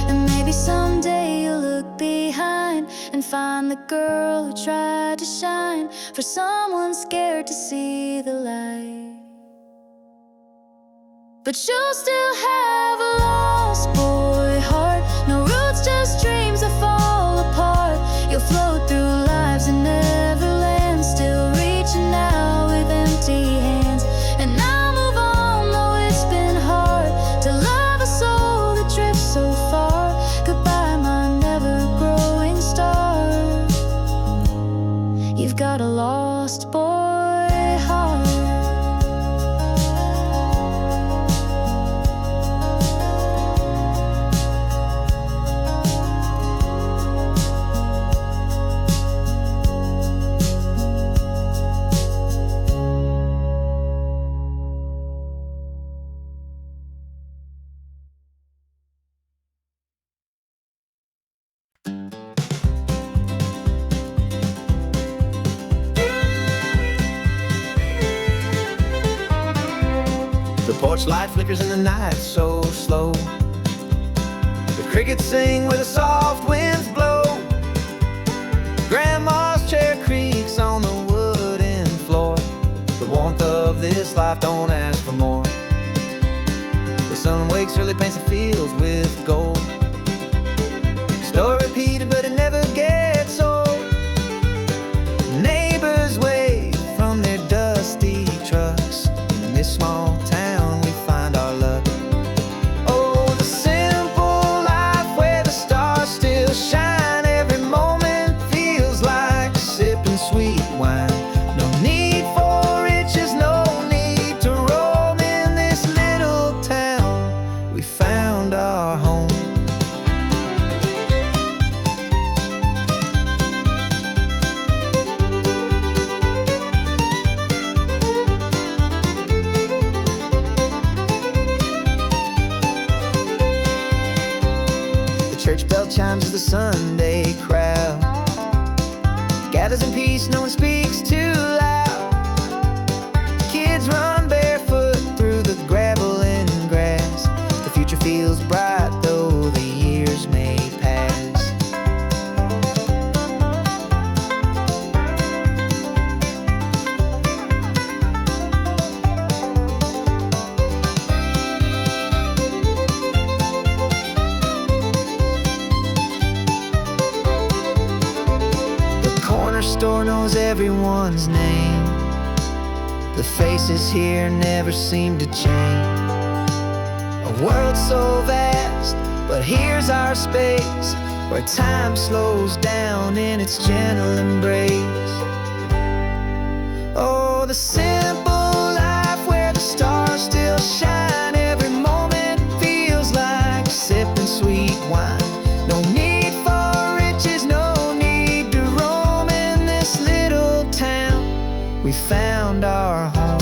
And maybe someday you'll look behind and find the girl who tried to shine for someone scared to see the light. But you'll still have a lost boy heart. No roots, just dreams that fall apart. You'll float through lives in Neverland, still reaching out with empty hands. And I'll move on, though it's been hard to love a soul that drifts so far. Goodbye, my never-growing star. You've got a lost boy heart. The porch light flickers in the night so slow. The crickets sing where the soft winds blow. Grandma's chair creaks on the wooden floor. The warmth of this life, don't ask for more. The sun wakes early, paints the fields with gold. Story repeated, but it never gets old. Neighbors wave from their dusty trucks. In this small town we find our luck. Oh, the simple life where the stars still shine. Every moment feels like sipping sweet wine. No need for riches, no need to roam. In this little town we found our home. church bell chimes as the Sunday crowd gathers in peace, no one speaks too loud. Kids run barefoot through the gravel and grass. The future feels bright, though the years may pass. The corner store knows everyone's name. The faces here never seem to change. A world so vast, but here's our space, where time slows down in its gentle embrace. Oh, the simple life where the stars still shine. Every moment feels like sipping sweet wine. No need for riches, no need to roam. In this little town we found our home.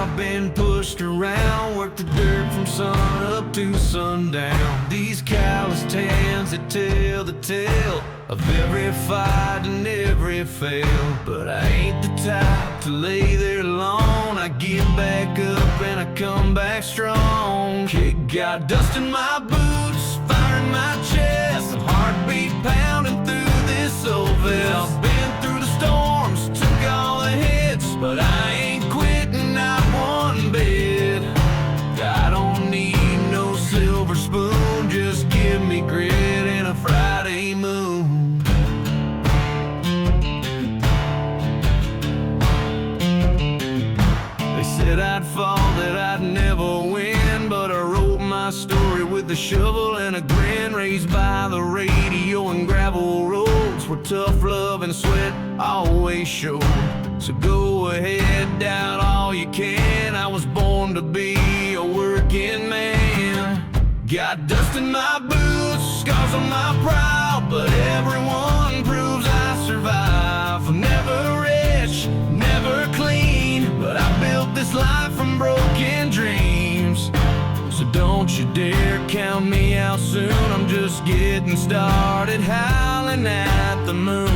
I've been pushed around, worked the dirt from sun up to sundown. These calloused hands that tell the tale of every fight and every fail. But I ain't the type to lay there alone. I get back up and I come back strong. Kick got dust in my boots, fire in my chest, a heartbeat pounding through this old vest. I've been through the storms, took all the hits, but I ain't quitting, not one bit. I don't need no silver spoon, just give me grit and a Friday moon. They said I'd fall, that I'd never win, but I wrote my story with a shovel and a grin. Raised by the radio and gravel roads where tough love and sweat always showed. So go ahead, doubt all you can. I was born to be a working man. Got dust in my boots, scars on my brow, but everyone proves I survive. I'm never rich, never clean, but I built this life from broken dreams. So don't you dare count me out soon. I'm just getting started, howling at the moon.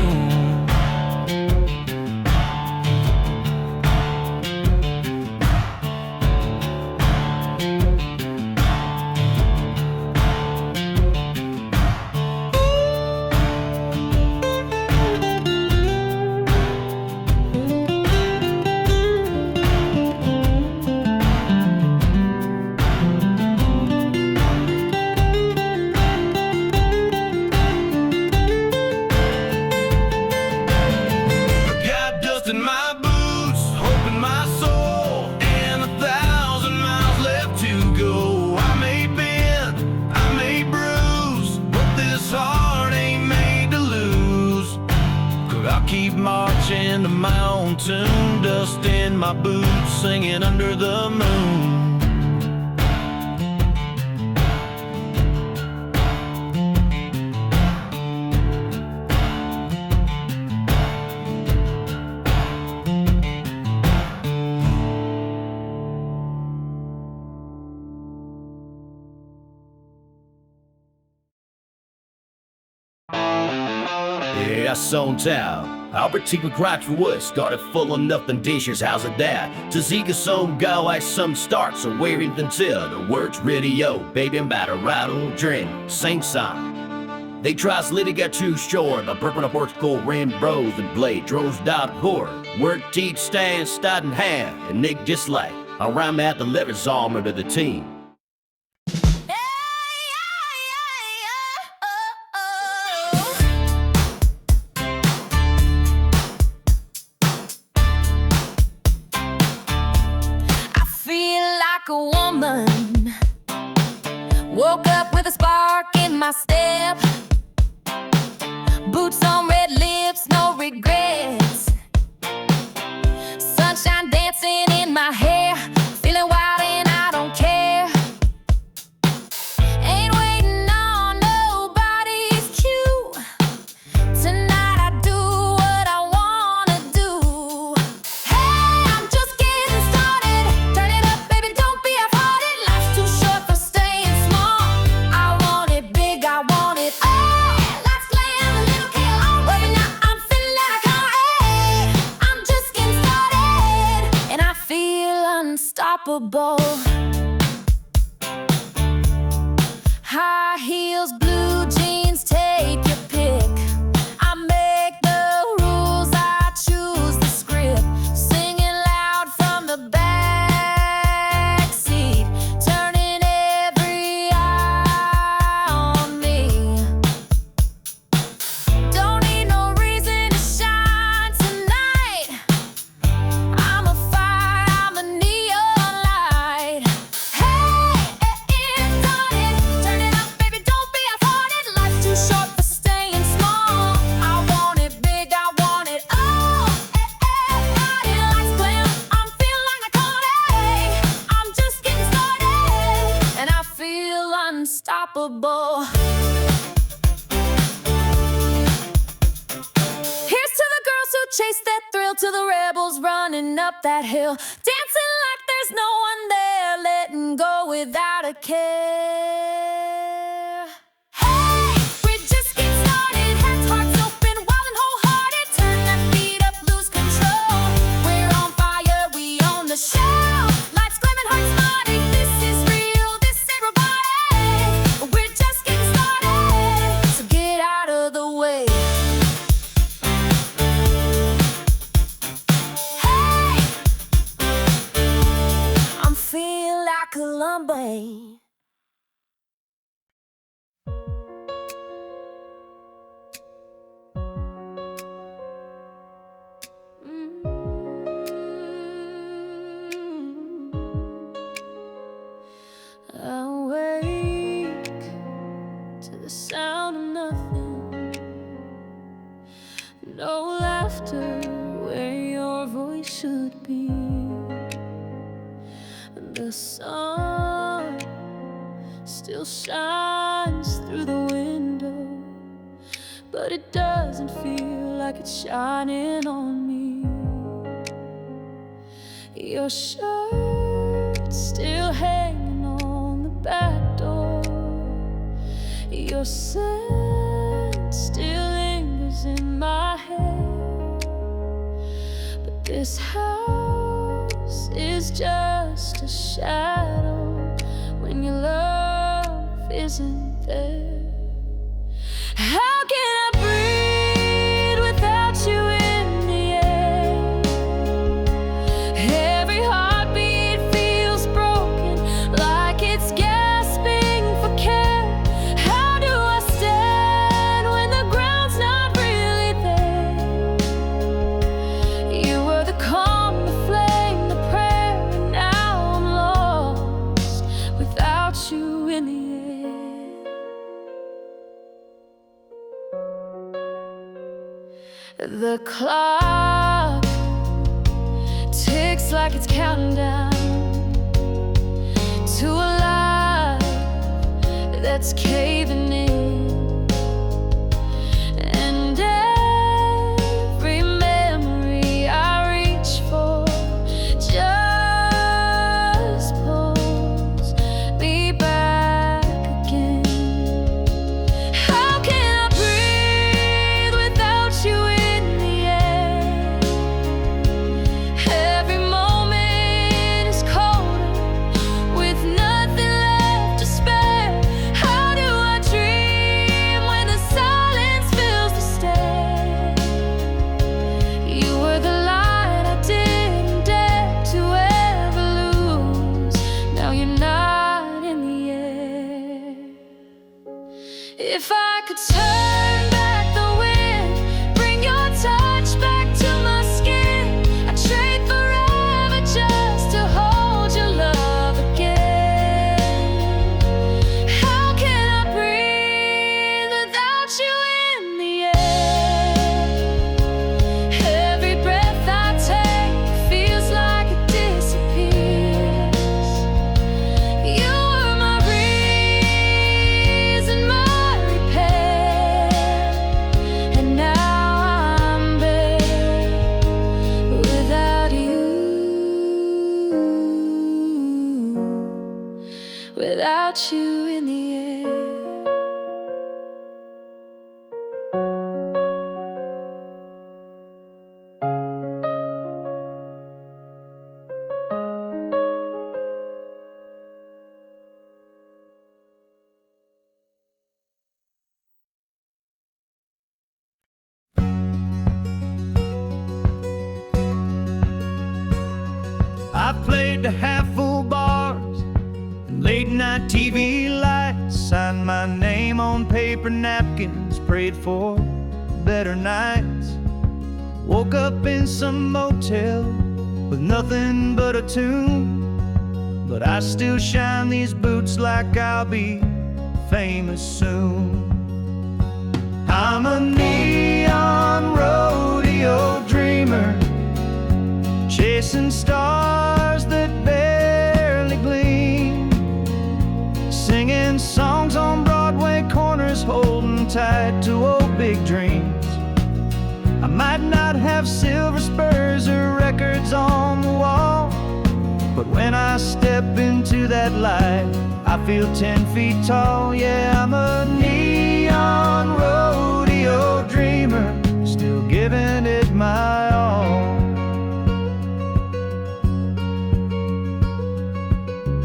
In my boots, hope in my soul, and 1,000 miles left to go. I may bend, I may bruise, but this heart ain't made to lose. 'Cause I'll keep marching to my own tune, dust in my boots, singing under the moon. Yeah, on town. Albert T. McGrath for wood started full of nothing dishes, how's it that? To Zika song go as some starts, so wearing until the words radio, baby, I'm about to rattle, drink, same song. They tries little get too short, but burping up works cool, rim bros and blade, droves dot horror. Work teach stand, stud in hand, and Nick just like, I rhyme at the lever's armor to the team. like a woman. Woke up with a spark in my step. Boots on, red lips, no regrets. Sunshine dancing in my hair. Feeling wild and I don't care. Ain't waiting on nobody's cue. Tonight I do what I wanna do. Hey, I'm just getting started. Turn it up, baby, don't be half-hearted. Life's too short for staying small. I want it big, I want it all. Lights glam, a little kale. Right now I'm feeling like I'm just getting started, and I feel unstoppable. High heels, blue jeans, take your pick. I make the rules, I choose the script. Singing loud from the back seat, turning every eye on me. Don't need no reason to shine tonight. I'm a fire, I'm a neon light. Hey, it's on it. Turn it up, baby, don't be half-hearted. Life's too short for staying small. I want it big, I want it all. Body lights glam, I'm feeling like I'm just getting started, and I feel unstoppable. Here's to the girls who chase that thrill, to the rebels running up that hill, dancing like there's no one there, letting go without a care. Hey, we're just getting started. Heads, hearts open, wild and wholehearted. Turn that beat up, lose control. We're on fire, we own the show. Lights glamming, hearts nodding. This is real, this ain't robotic. We're just getting started, so get out of the way. Hey, I'm feeling like a lumber. I wake to the sound of nothing. No laughter where your voice should be. The sun still shines through the window, but it doesn't feel like it's shining on me. Your shirt's still hanging on the back door. Your scent still lingers in my head, but this house is just a shadow when your love isn't there. How can I breathe without you in the air? Every heartbeat feels broken, like it's gasping for care. How do I stand when the ground's not really there? You were the calm, the flame, the prayer, and now I'm lost without you in the air. The clock ticks like it's counting down to a life that's caving in, and every memory I reach for just pulls me back again. How can I breathe without you in the air? Every moment is colder with nothing left to spare. How do I dream when the silence fills the stair? You were the light I didn't dare to ever lose. Now you're not in the air. If I could turn back the wind, bring your touch back to my skin, I'd trade forever just to hold your love again. without you in the air. I've played to half-full bars and late-night TV lights, signed my name on paper napkins, prayed for better nights. Woke up in some motel with nothing but a tune, but I still shine these boots like I'll be famous soon. I'm a neon rodeo dreamer, chasing stars that barely gleam, singing songs on Broadway corners, holding tight to old big dreams. I might not have silver spurs or records on the wall, but when I step into that light, I feel 10 feet tall. Yeah, I'm a neon rodeo dreamer, still giving it my all.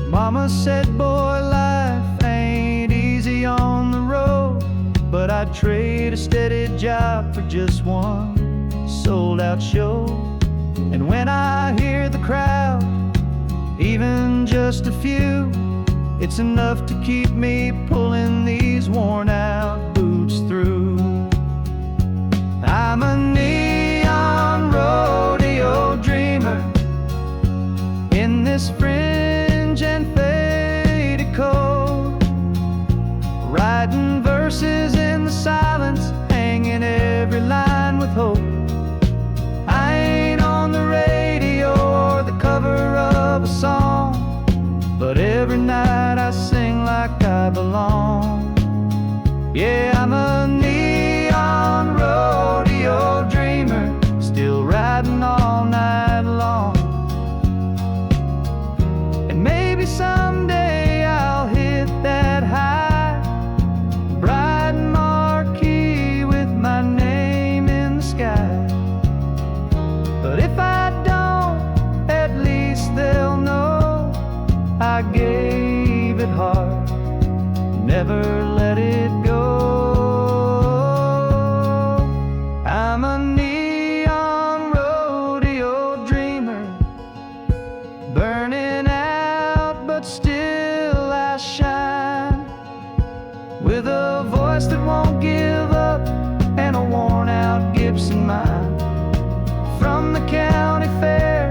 Mama said, boy, life ain't easy on the road, but I'd trade a steady job for just one sold-out show. And when I hear the crowd, even just a few, it's enough to keep me pulling these worn-out boots through. I'm a neon rodeo dreamer in this fringe and faded coat, writing verses in the silence, hanging every line with hope. I ain't on the radio or the cover of a song, but every night I sing like I belong. Yeah, I'm a neon rodeo dreamer, still riding all night long. And maybe someday I'll hit that high, bright marquee with my name in the sky. But if I don't, at least they'll know I gave it hard, never let it go. I'm a neon rodeo dreamer, burning out, but still I shine, with a voice that won't give up and a worn-out Gibson mind. From the county fair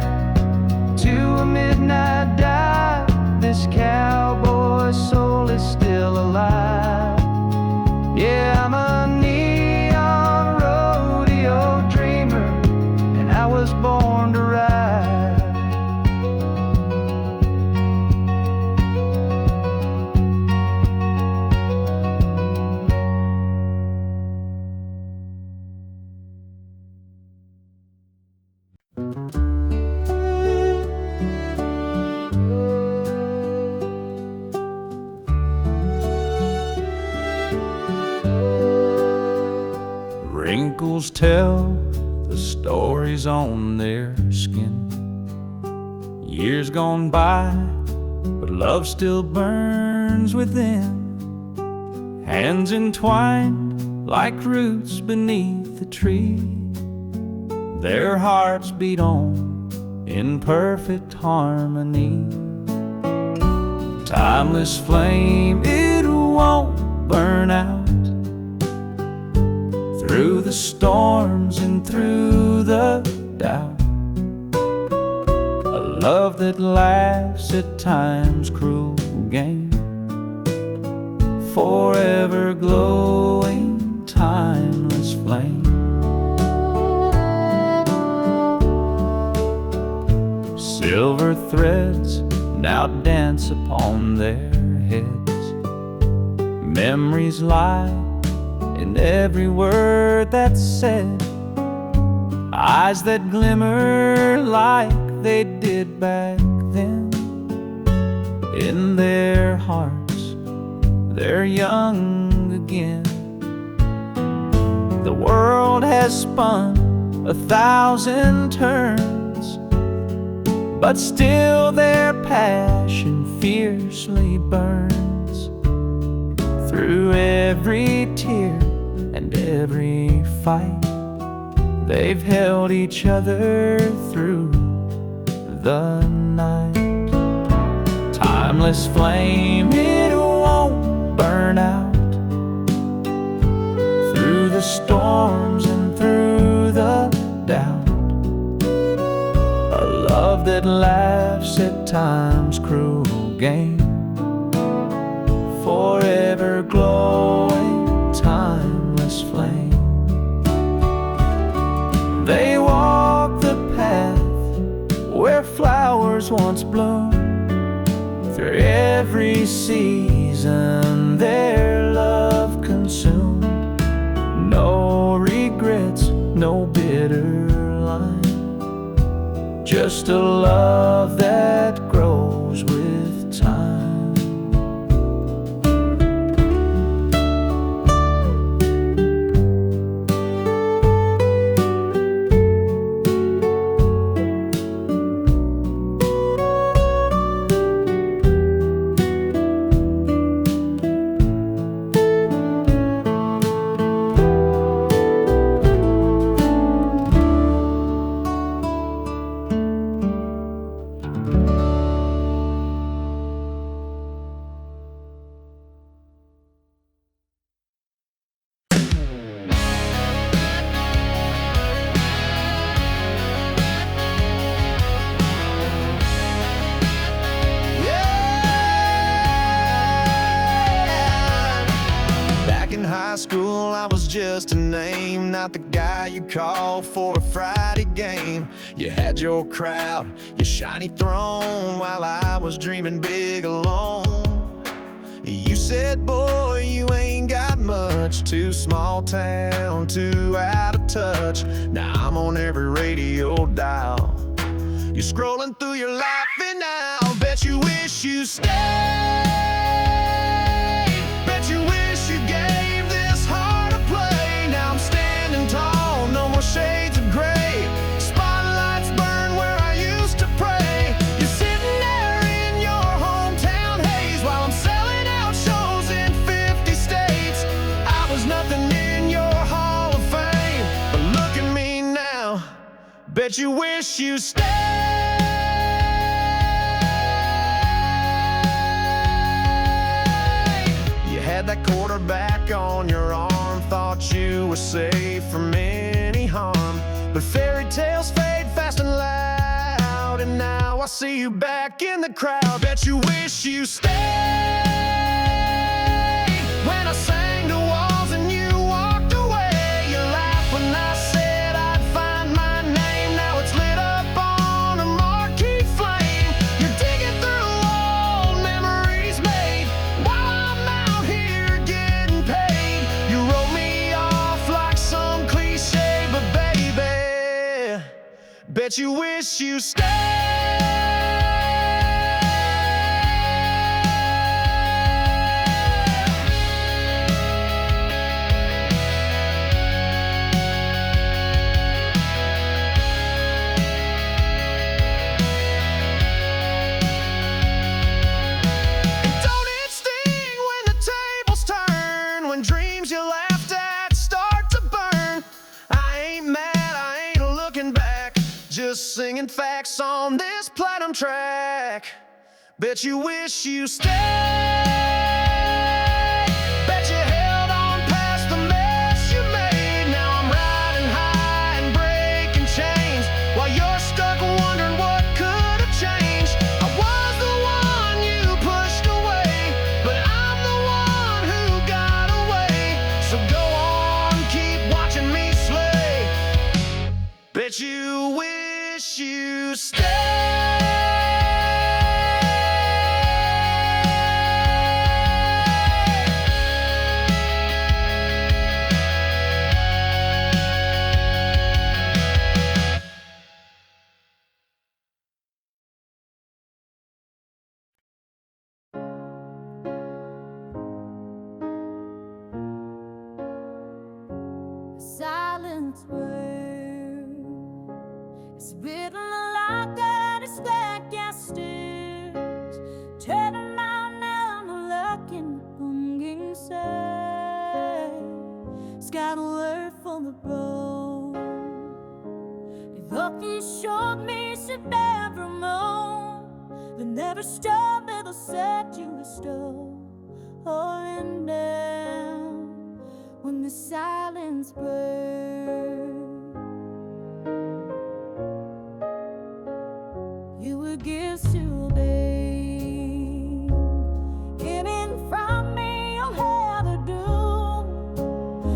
to a midnight dive, this cowboy soul is still alive. Yeah, I'm a neon rodeo dreamer, and I was born to ride. Wrinkles tell the stories on their skin. Years gone by, but love still burns within. Hands entwined like roots beneath the tree, their hearts beat on in perfect harmony. Timeless flame, it won't burn out, through the storms and through the doubt. A love that laughs at time's cruel game, forever glowing, timeless flame. Silver threads now dance upon their heads, memories lie in every word that's said, eyes that glimmer like they did back then, in their hearts, they're young again. The world has spun 1,000 turns, but still their passion fiercely burns. Through every tear and every fight, they've held each other through the night. Timeless flame, it won't burn out. Through the storms and through the doubt, a love that laughs at time's cruel game, forever glowing, timeless flame. They walk the path where flowers once bloomed. Through every season their love consumed. No regrets, no bitter line, just a love that grows with time. High school, I was just a name, not the guy you call for a Friday game. You had your crowd, your shiny throne, while I was dreaming big alone. You said, boy, you ain't got much, too small town, too out of touch. Now I'm on every radio dial. You're scrolling through your life and now bet you wish you stayed. Bet you wish you gave this heart a play. Now I'm standing tall, no more shades of gray. Spotlights burn where I used to pray. You're sitting there in your hometown haze while I'm selling out shows in 50 states. I was nothing in your Hall of Fame, but look at me now. Bet you wish you stayed. Had that quarterback on your arm, thought you were safe from any harm. But fairy tales fade fast and loud, and now I see you back in the crowd. Bet you wish you stayed. When I sang to walls and you walked away, you laughed when I said I'd find my name. Now it's lit up on a marquee flame. You're digging through old memories made while I'm out here getting paid. You wrote me off like some cliche, but baby, bet you wish you stayed. Dreams you laughed at start to burn. I ain't mad, I ain't looking back, just singing facts on this platinum track. Bet you wish you stayed. Bet you held on past the mess you made. Now I'm riding high and breaking chains while you're stuck wondering what could have changed. I was the one you pushed away, but I'm the one who got away. So go on, keep watching me slay. Bet you wish you stayed. silence where it's written like that. It's like gas stairs, turning around now, looking inside. It's got a word for the road. If often showed me should never moan. They never stop, they'll set you to stone. Holding down when the silence burns. You were gifts to obey. Hidden from me, you'll have a doom.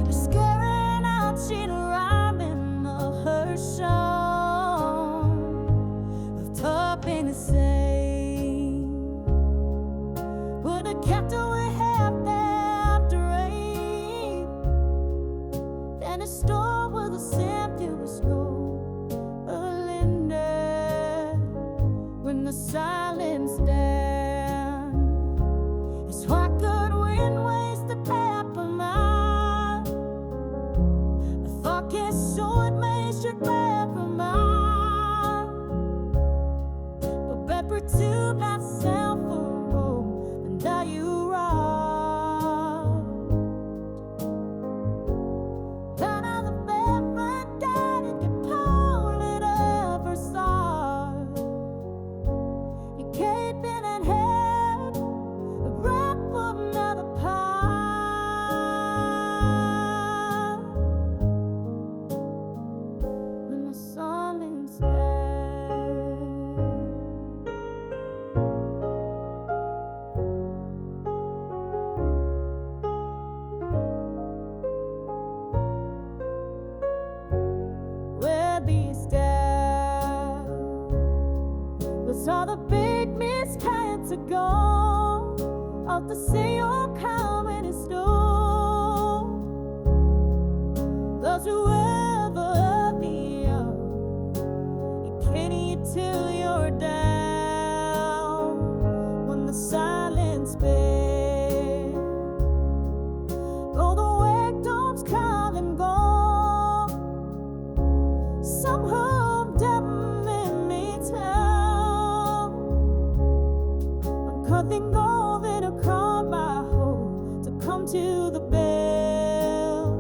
You're scaring out, she'd rhyming of her song. Of top in the same. Would have kept away half that dream. Then a store with a empty scroll. A Linda, when the silence down. It's why good wind waste the paper mine. I thought kiss so it makes your paper mine. But better to myself a roll, and now you wrong. Down on the bed, my daddy could pull it up or start. You keep in and head, wrap up another pile. When the silence where these down was all the big mistakes to go. Out to see you coming in store. Those who ever love me, you can't eat till you're down. When the silence bends, all the victims come and go. Somehow down in me town. I'm cutting gold in a car my home to come to the bell.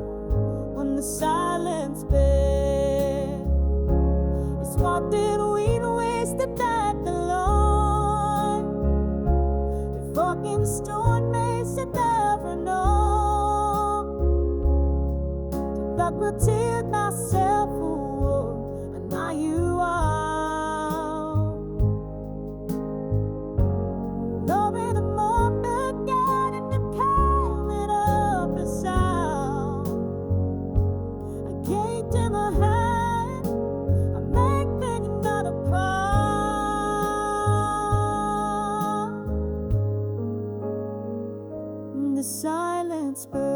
When the silence bends, it's what did we waste the night alone? If fucking stone makes it never know. That will tear myself away, and now you are. Love in the moment, getting to call it up a sound. I gave in my hand, I make things not a problem. The silence burns.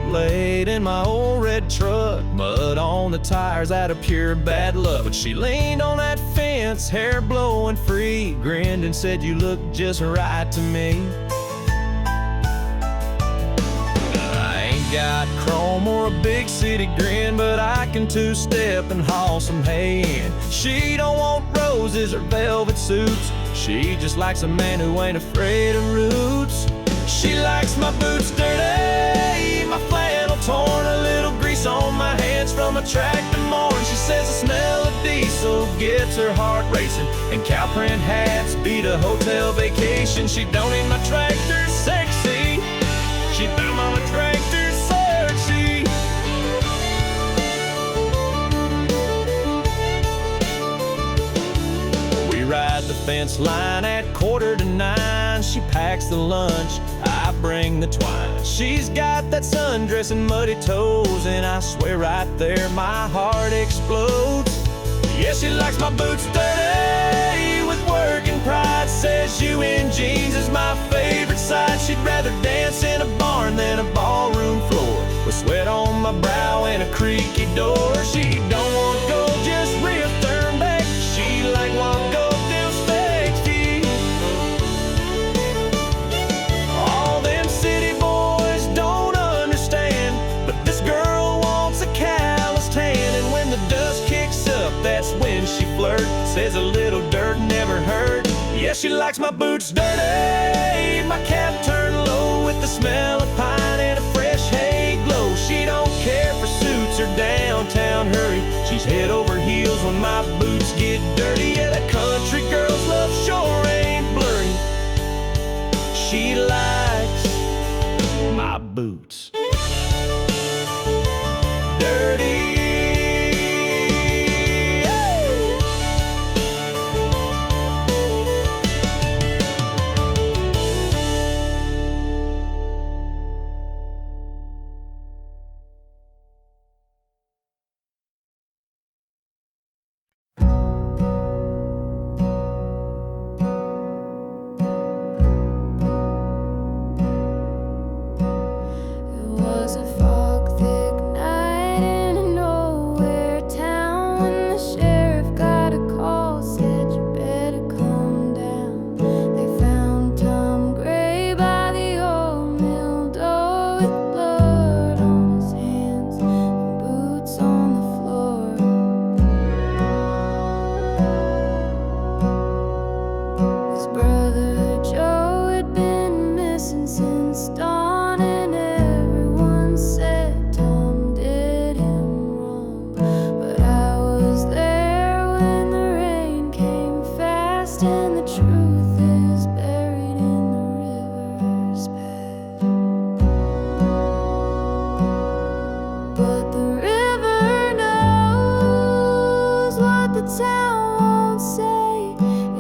Late in my old red truck, mud on the tires out of pure bad luck. But she leaned on that fence, hair blowing free, grinned and said, "You look just right to me." I ain't got chrome or a big city grin, but I can two-step and haul some hay in. She don't want roses or velvet suits, she just likes a man who ain't afraid of roots. She likes my boots dirty, my flannel torn, a little grease on my hands from a tractor morn. She says the smell of diesel gets her heart racing, and cow print hats beat a hotel vacation. She don't need my tractor sexy, she found my tractor searchy. fence line at 8:45. She packs the lunch, I bring the twine. She's got that sundress and muddy toes, and I swear right there my heart explodes. Yeah, she likes my boots dirty with work and pride. Says you in jeans is my favorite sight. She'd rather dance in a barn than a ballroom floor, with sweat on my brow and a creaky door. She don't want gold, just real turn back. She like one gold, them steaks key. All them city boys don't understand, but this girl wants a callous tan. And when the dust kicks up, that's when she flirts. Says a little dirt never hurt. Yeah, she likes my boots dirty, my cap turned low with the smell of pine and a fresh hay glow. She don't care for suits or downtown hurry. She's head over heels when my boots get dirty. Yeah, the country girl's love sure ain't blurry. She likes my boots dirty. It was a fog-thick night in a nowhere town when the sheriff got a call, said you better come down. They found Tom Gray by the old mill door with blood on his hands and boots on the floor. His brother Joe had been missing since dawn, and everyone said Tom did him wrong. But I was there when the rain came fast, and the truth is buried in the river's bed. But the river knows what the town won't say.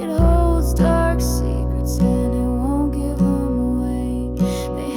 It holds dark secrets and it won't give them away. They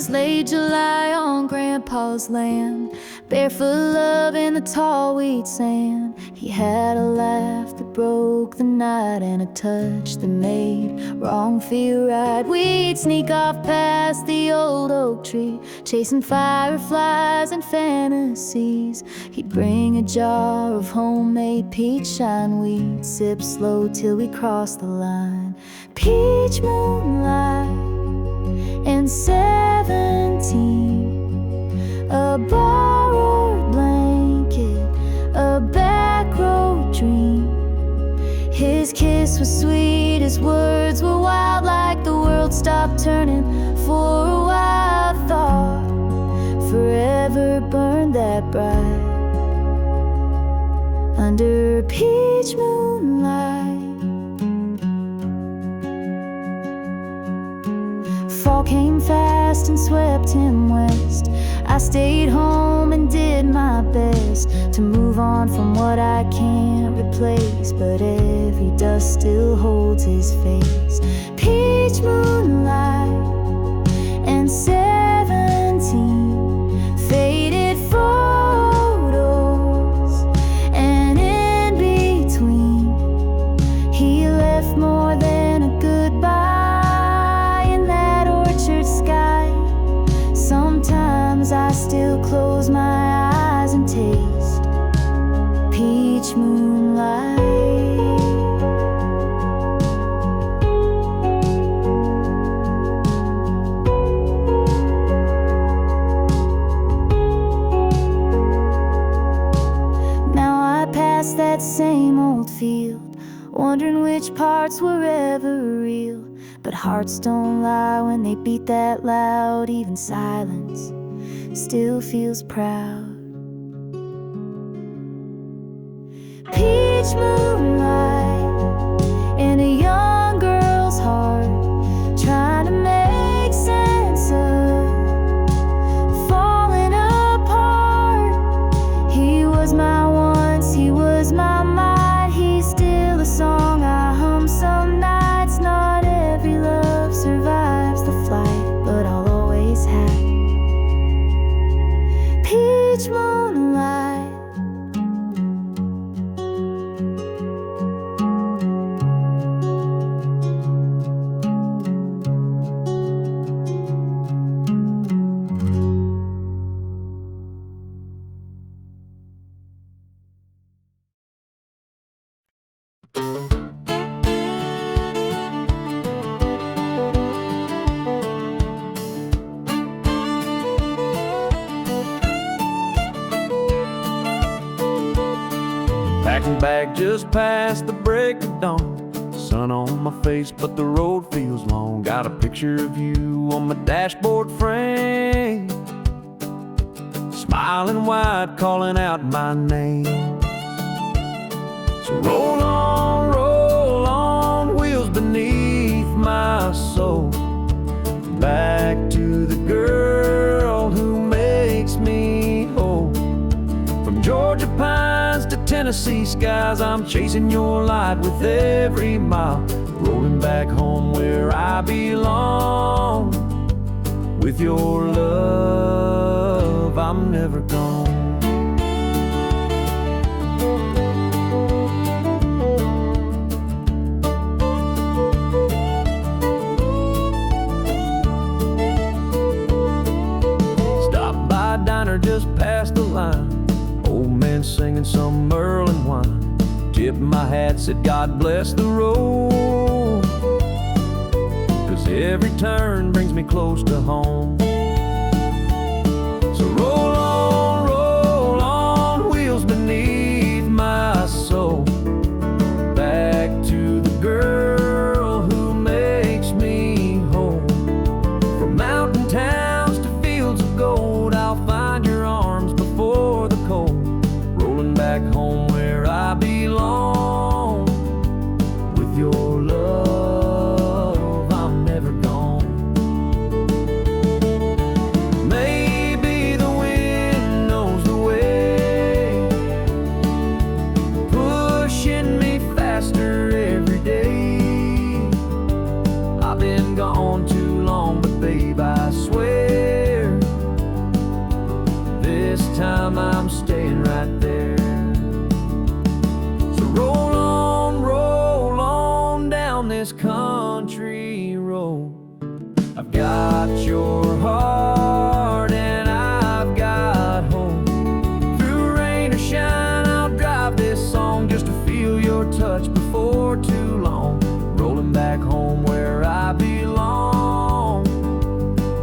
first late July on Grandpa's land, barefoot love in the tall wheat sand. He had a laugh that broke the night and a touch that made wrong feel right. We'd sneak off past the old oak tree, chasing fireflies and fantasies. He'd bring a jar of homemade peach shine. We'd sip slow till we crossed the line. Peach moonlight and 17, a borrowed blanket, a back road dream. His kiss was sweet, his words were wild, like the world stopped turning for a while. Thought forever burned that bright under peach moonlight. Fall came fast and swept him west. I stayed home and did my best to move on from what I can't replace, but every dust still holds his face. Peach moonlight and 17 faded photos, and in between he left more than a goodbye. Sky. Sometimes I still close my eyes and taste peach moonlight. Now I pass that same old field, wondering which parts were ever real. But hearts don't lie when they beat that loud. Even silence still feels proud. Peach moonlight in a young girl's heart, trying to make sense of falling apart. He was my once, he was my might. He's still a song I hum some nights. Not every love survives the flight, but I'll always have peach moonlight. Packing bag just past the break of dawn. Sun on my face, but the road feels long. Got a picture of you on my dashboard frame, smiling wide, calling out my name. So roll on, wheels beneath my soul, back to the girl who makes me whole. From Georgia pines to Tennessee skies, I'm chasing your light with every mile, rolling back home where I belong. With your love, I'm never gone. Stop by a diner just past the line, old man singing some Merlin wine. Tipped my hat, said God bless the road, 'cause every turn brings me close to home. So roll on, wheels beneath my soul, back to the girl who makes me whole. From mountain towns to fields of gold, I'll find your arms before the cold, rolling back home where I belong. With your love, I'm never gone. this country road. I've got your heart and I've got home. Through rain or shine, I'll drive this song just to feel your touch before too long. Rolling back home where I belong.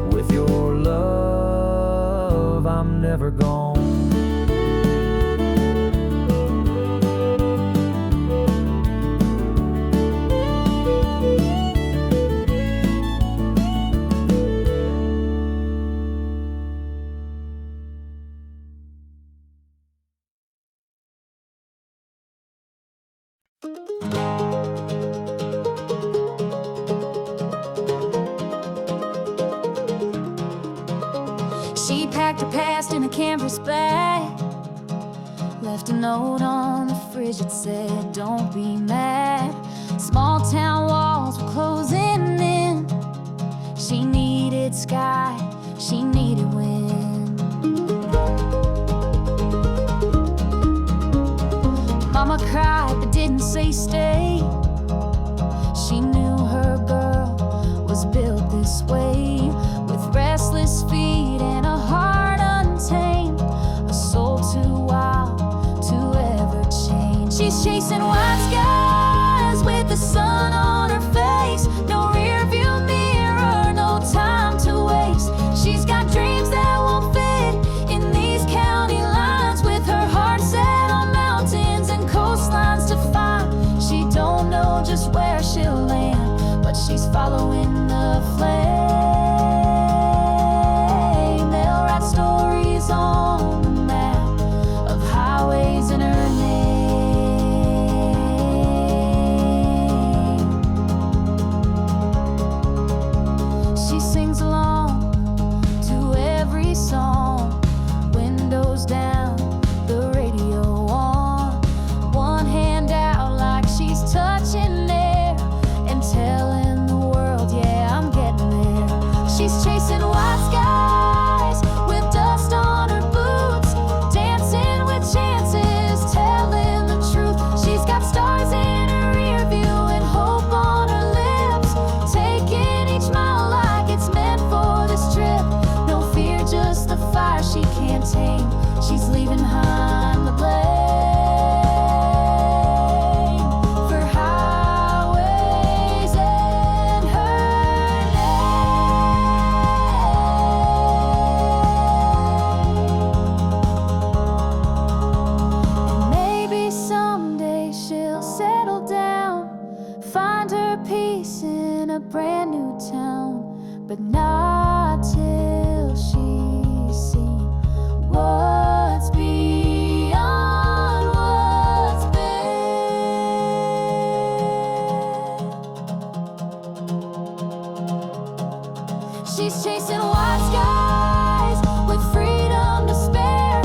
With your love, I'm never gone. She packed her past in a canvas bag, left a note on the fridge that said, "Don't be mad." Small town walls were closing in. She needed sky, she needed wind. Mama cried but didn't say stay. She knew her girl was built this way, with restless feet and a heart untamed, a soul too wild to ever change. She's chasing white skies with the sun on her face. No rear view mirror, no time to waste. She's got dreams that won't fit in these county lines, with her heart set on mountains and coastlines to find. She don't know just where she'll land, but she's following the flame. They'll write stories on the map of highways in her name. She sings along to every song, windows down, the radio on, one hand out like she's touching air and telling the world, yeah, I'm getting there. She's chasing white skies with dust on her boots, dancing with chances, telling the truth. She's got stars in her rear view and hope on her lips, taking each mile like it's meant for this trip. No fear, just the fire she can't tame. She's leaving behind the blame for highways in her name. And maybe someday she'll settle down, find her peace in a brand new town, but not till she's seen what's beyond what's been. She's chasing white skies with freedom to spare,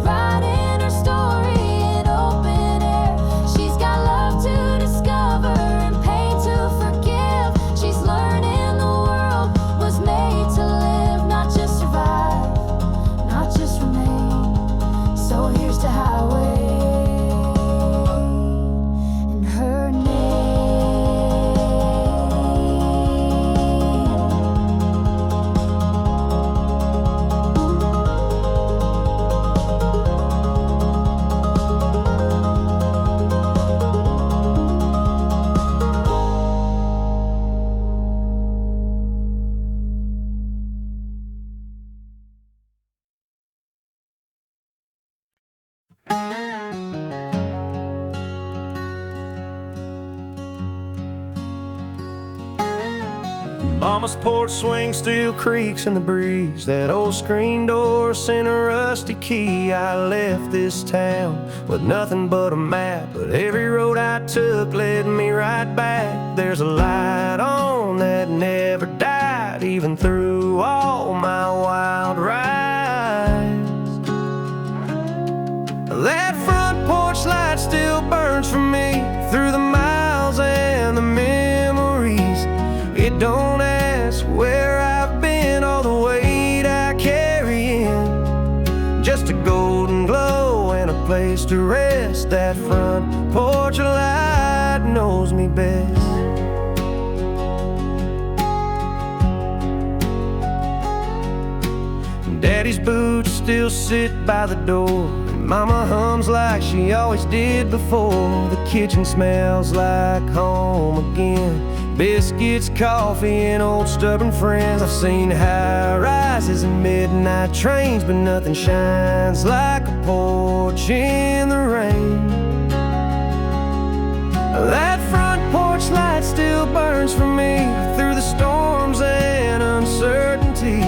writing her story in open air. She's got love to discover and pain to forgive. She's learning the world was made to live, not just survive, not just remain. So here's to highway in her name. Mama's porch swing still creaks in the breeze. That old screen door sent a rusty key. I left this town with nothing but a map, but every road I took led me right back. There's a light on that never died, even through all my wild rides. That front porch light still burns for me through the miles and the memories. It don't ask where I've been, all the weight I carry in. Just a golden glow and a place to rest. That front porch light knows me best. Daddy's boots still sit by the door, and Mama hums like she always did before. The kitchen smells like home again. Biscuits, coffee, and old stubborn friends. I've seen high rises and midnight trains, but nothing shines like a porch in the rain. That front porch light still burns for me through the storms and uncertainty.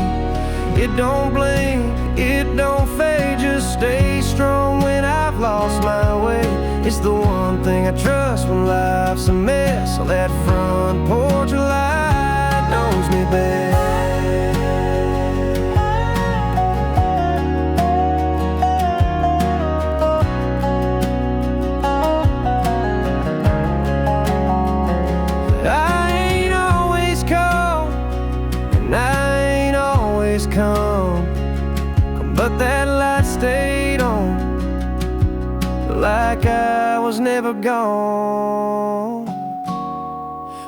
It don't blink, it don't fade, just stay strong when I've lost my way. It's the one thing I trust when life's a mess. Oh, that front porch light knows me best. I ain't always calm, and I ain't always calm, but that light stayed on, like I was never gone.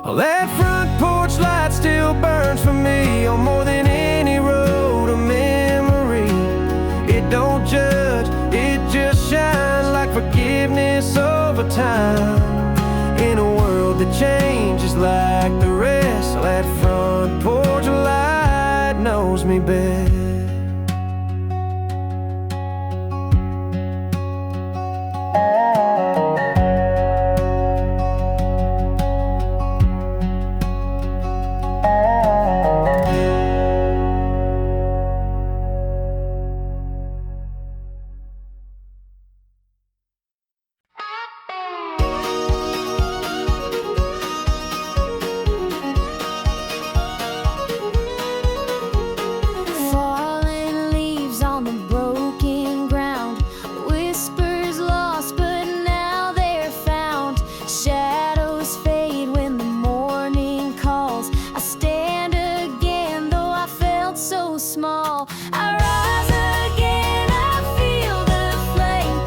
Oh, that front porch light still burns for me, on more than any road or memory. It don't judge, it just shines like forgiveness over time. In a world that changes like the rest, oh, that front porch light knows me best. Falling leaves on the broken ground, whispers lost but now they're found. Shadows fade when the morning calls. I stand again though I felt so small. I rise again, I feel the flame.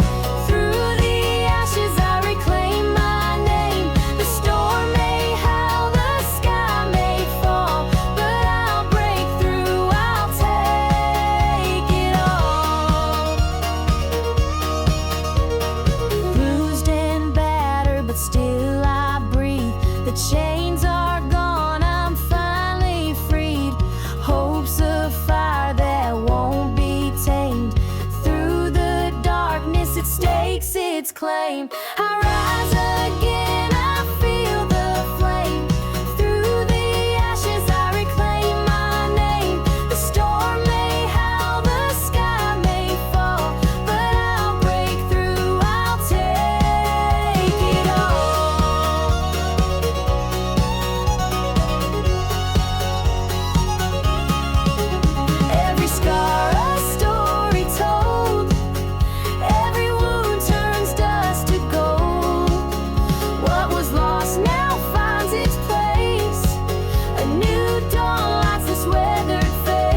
Through the ashes I reclaim my name. The storm may howl, the sky may fall, but I'll break through, I'll take it all. Bruised and battered, but still I breathe. The chains are gone, I'm finally freed. Hope's a fire that won't be tamed. Through the darkness it stakes its claim. I rise again, I feel the flame. Through the ashes I reclaim my name. The storm may howl, the sky may fall, but I'll break through, I'll take it all. Every scar a story told, every wound turns dust to gold. What was lost now finds its place. A new dawn lights this weathered face.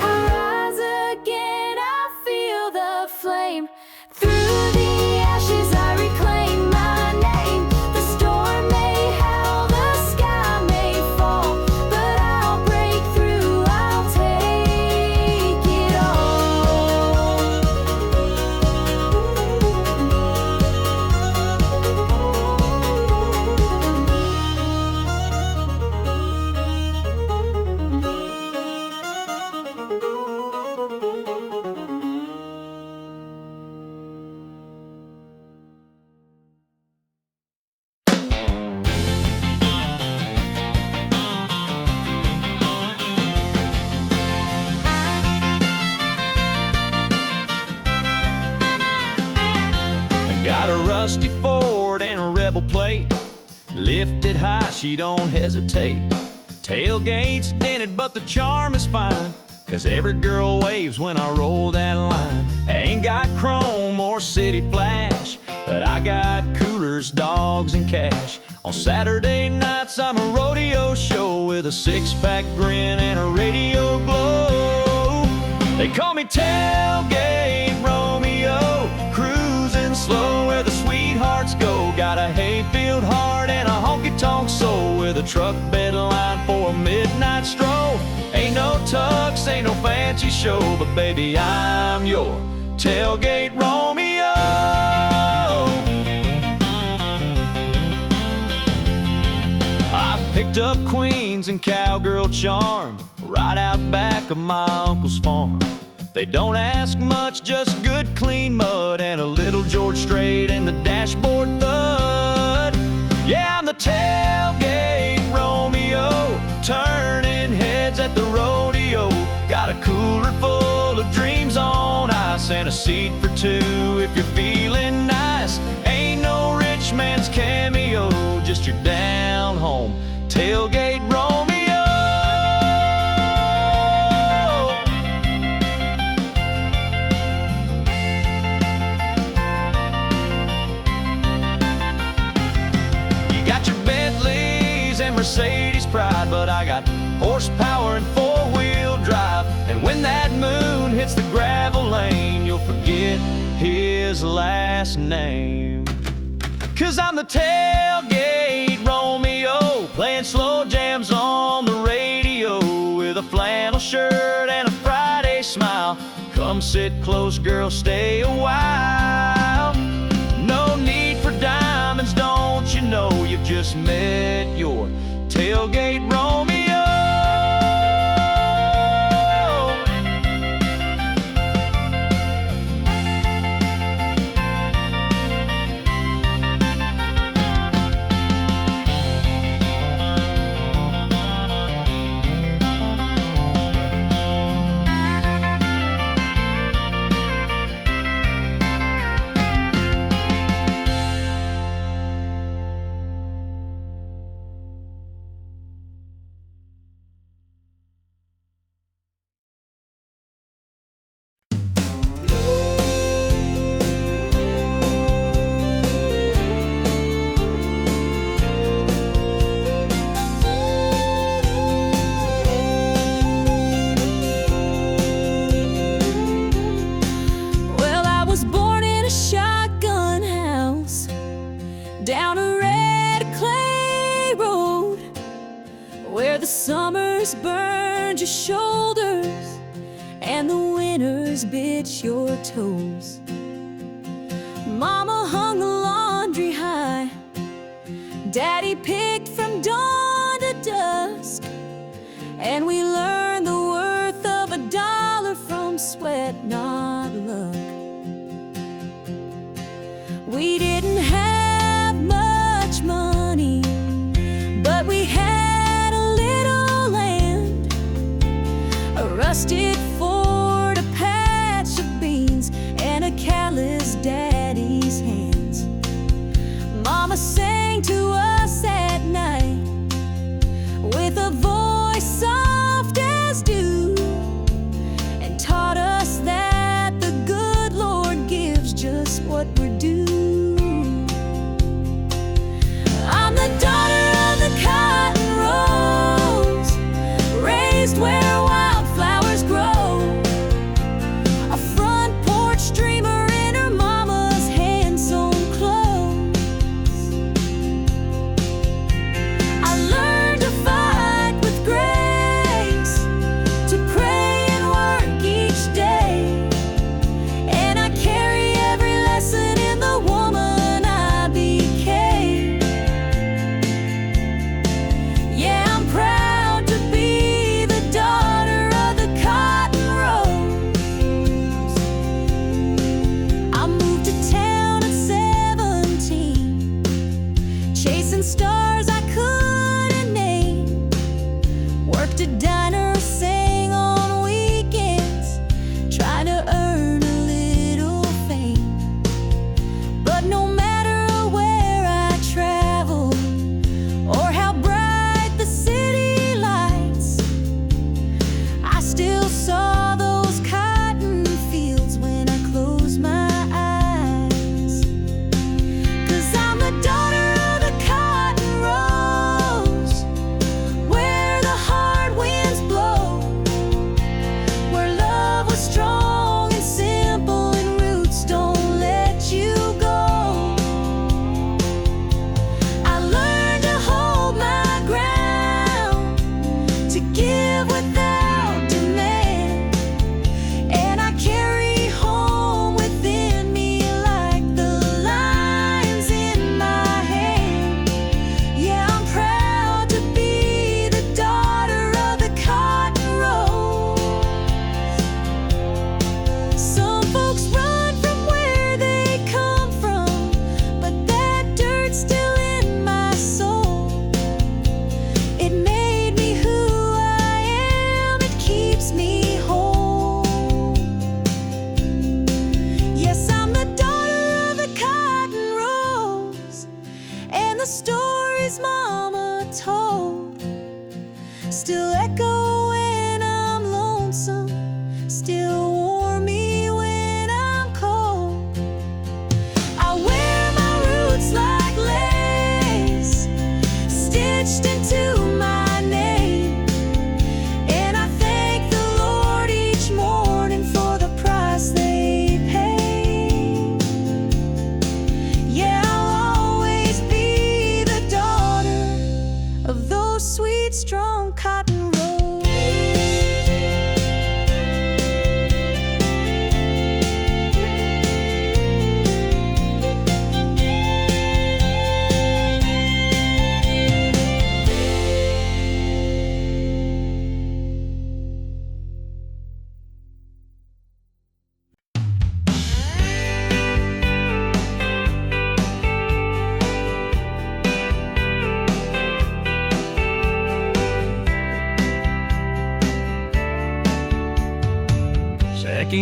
I rise again, I feel the flame. Through the ashes I reclaim my name. The storm may howl, the sky may fall, but I'll break through, I'll take it all. Got a rusty Ford and a Rebel plate. Lifted high, she don't hesitate. Tailgate's dented, but the charm is fine, 'cause every girl waves when I roll that line. Ain't got chrome or city flash, but I got coolers, dogs, and cash. On Saturday nights I'm a rodeo show with a six-pack grin and a radio glow. They call me Tailgate Romeo, cruising slow where the sweethearts go. Got a hayfield heart and a honky-tonk soul, with a truck bed line for a midnight stroll. Ain't no tux, ain't no fancy show, but baby, I'm your Tailgate Romeo. I picked up queens and cowgirl charm right out back of my uncle's farm. They don't ask much, just good clean mud and a little George Strait and the dashboard thud. Yeah, I'm the Tailgate Romeo, turning heads at the rodeo. Got a cooler full of dreams on ice and a seat for two if you're feeling nice. Ain't no rich man's cameo, just your down home Tailgate Romeo. You got your Bentleys and Mercedes pride, but I got horsepower and four-wheel drive. And when that moon hits the gravel lane, you'll forget his last name. 'Cause I'm the Tailgate Romeo, playing slow jams on the radio, with a flannel shirt and a Friday smile. Come sit close, girl, stay a while. No need for diamonds, don't you know? You've just met your Tailgate Romeo. Down a red clay road, where the summers burned your shoulders and the winters bit your toes. Mama hung the laundry high, Daddy picked from dawn to dusk, and we learned the worth of $1 from sweat, not luck. We didn't have much money, but we had a little land, a rusted Ford, a patch of beans, and a callous daddy's hands. Mama sang to us at night with a voice soft as dew, and taught us that the good Lord gives just what we're due.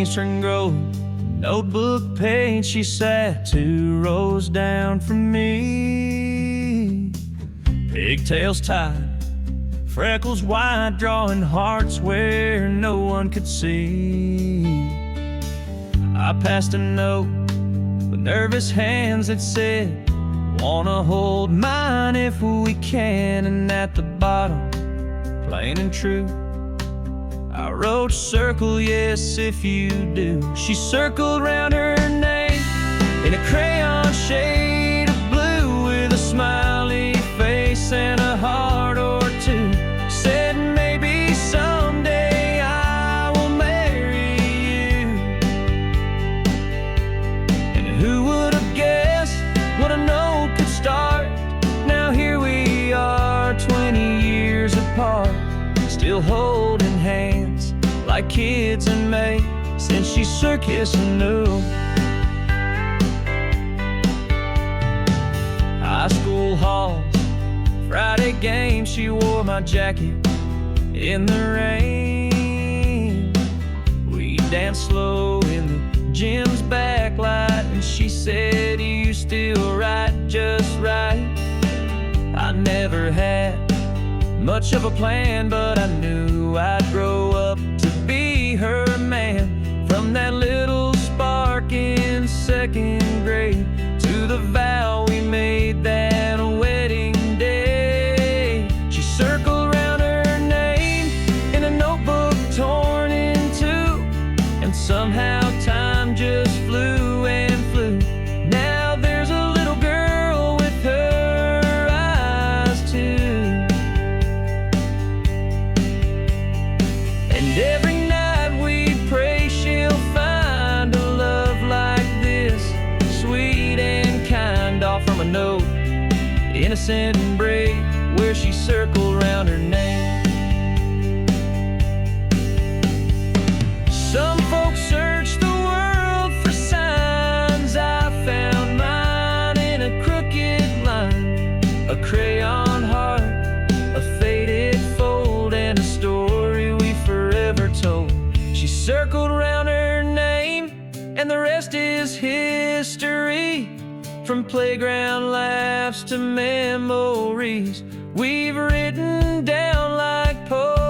Eastern Grove. Notebook page, she sat 2 rows down from me. Pigtails tied, freckles wide, drawing hearts where no one could see. I passed a note with nervous hands that said, "Wanna hold mine if we can," and at the bottom, plain and true, I wrote, "Circle yes if you do." She circled round her name in a crayon shade of blue with a smiley face and a heart or two. Said, "Maybe someday I will marry you." And who would have guessed what a note could start? Now here we are, 20 years apart, still holding hands like kids in May, since she circus knew. High school halls, Friday games, she wore my jacket in the rain. We danced slow in the gym's backlight, and she said, "You still write just right." I never had much of a plan, but I knew I'd grow up to be her man. From that little spark in 2nd grade to the vow we made that wedding day. She circled around her name in a notebook torn in two, and somehow time just flew and flew. Now there's a little girl with her eyes too. And every night we pray she'll find a love like this, sweet and kind, all from a note, innocent and brave, where she circled round her name. Some folks search the world for signs. I found mine in a crooked line, a crayon heart, a faded fold, and a story we forever told. She circled around her name, and the rest is history. From playground laughs to memories, we've written down like poetry.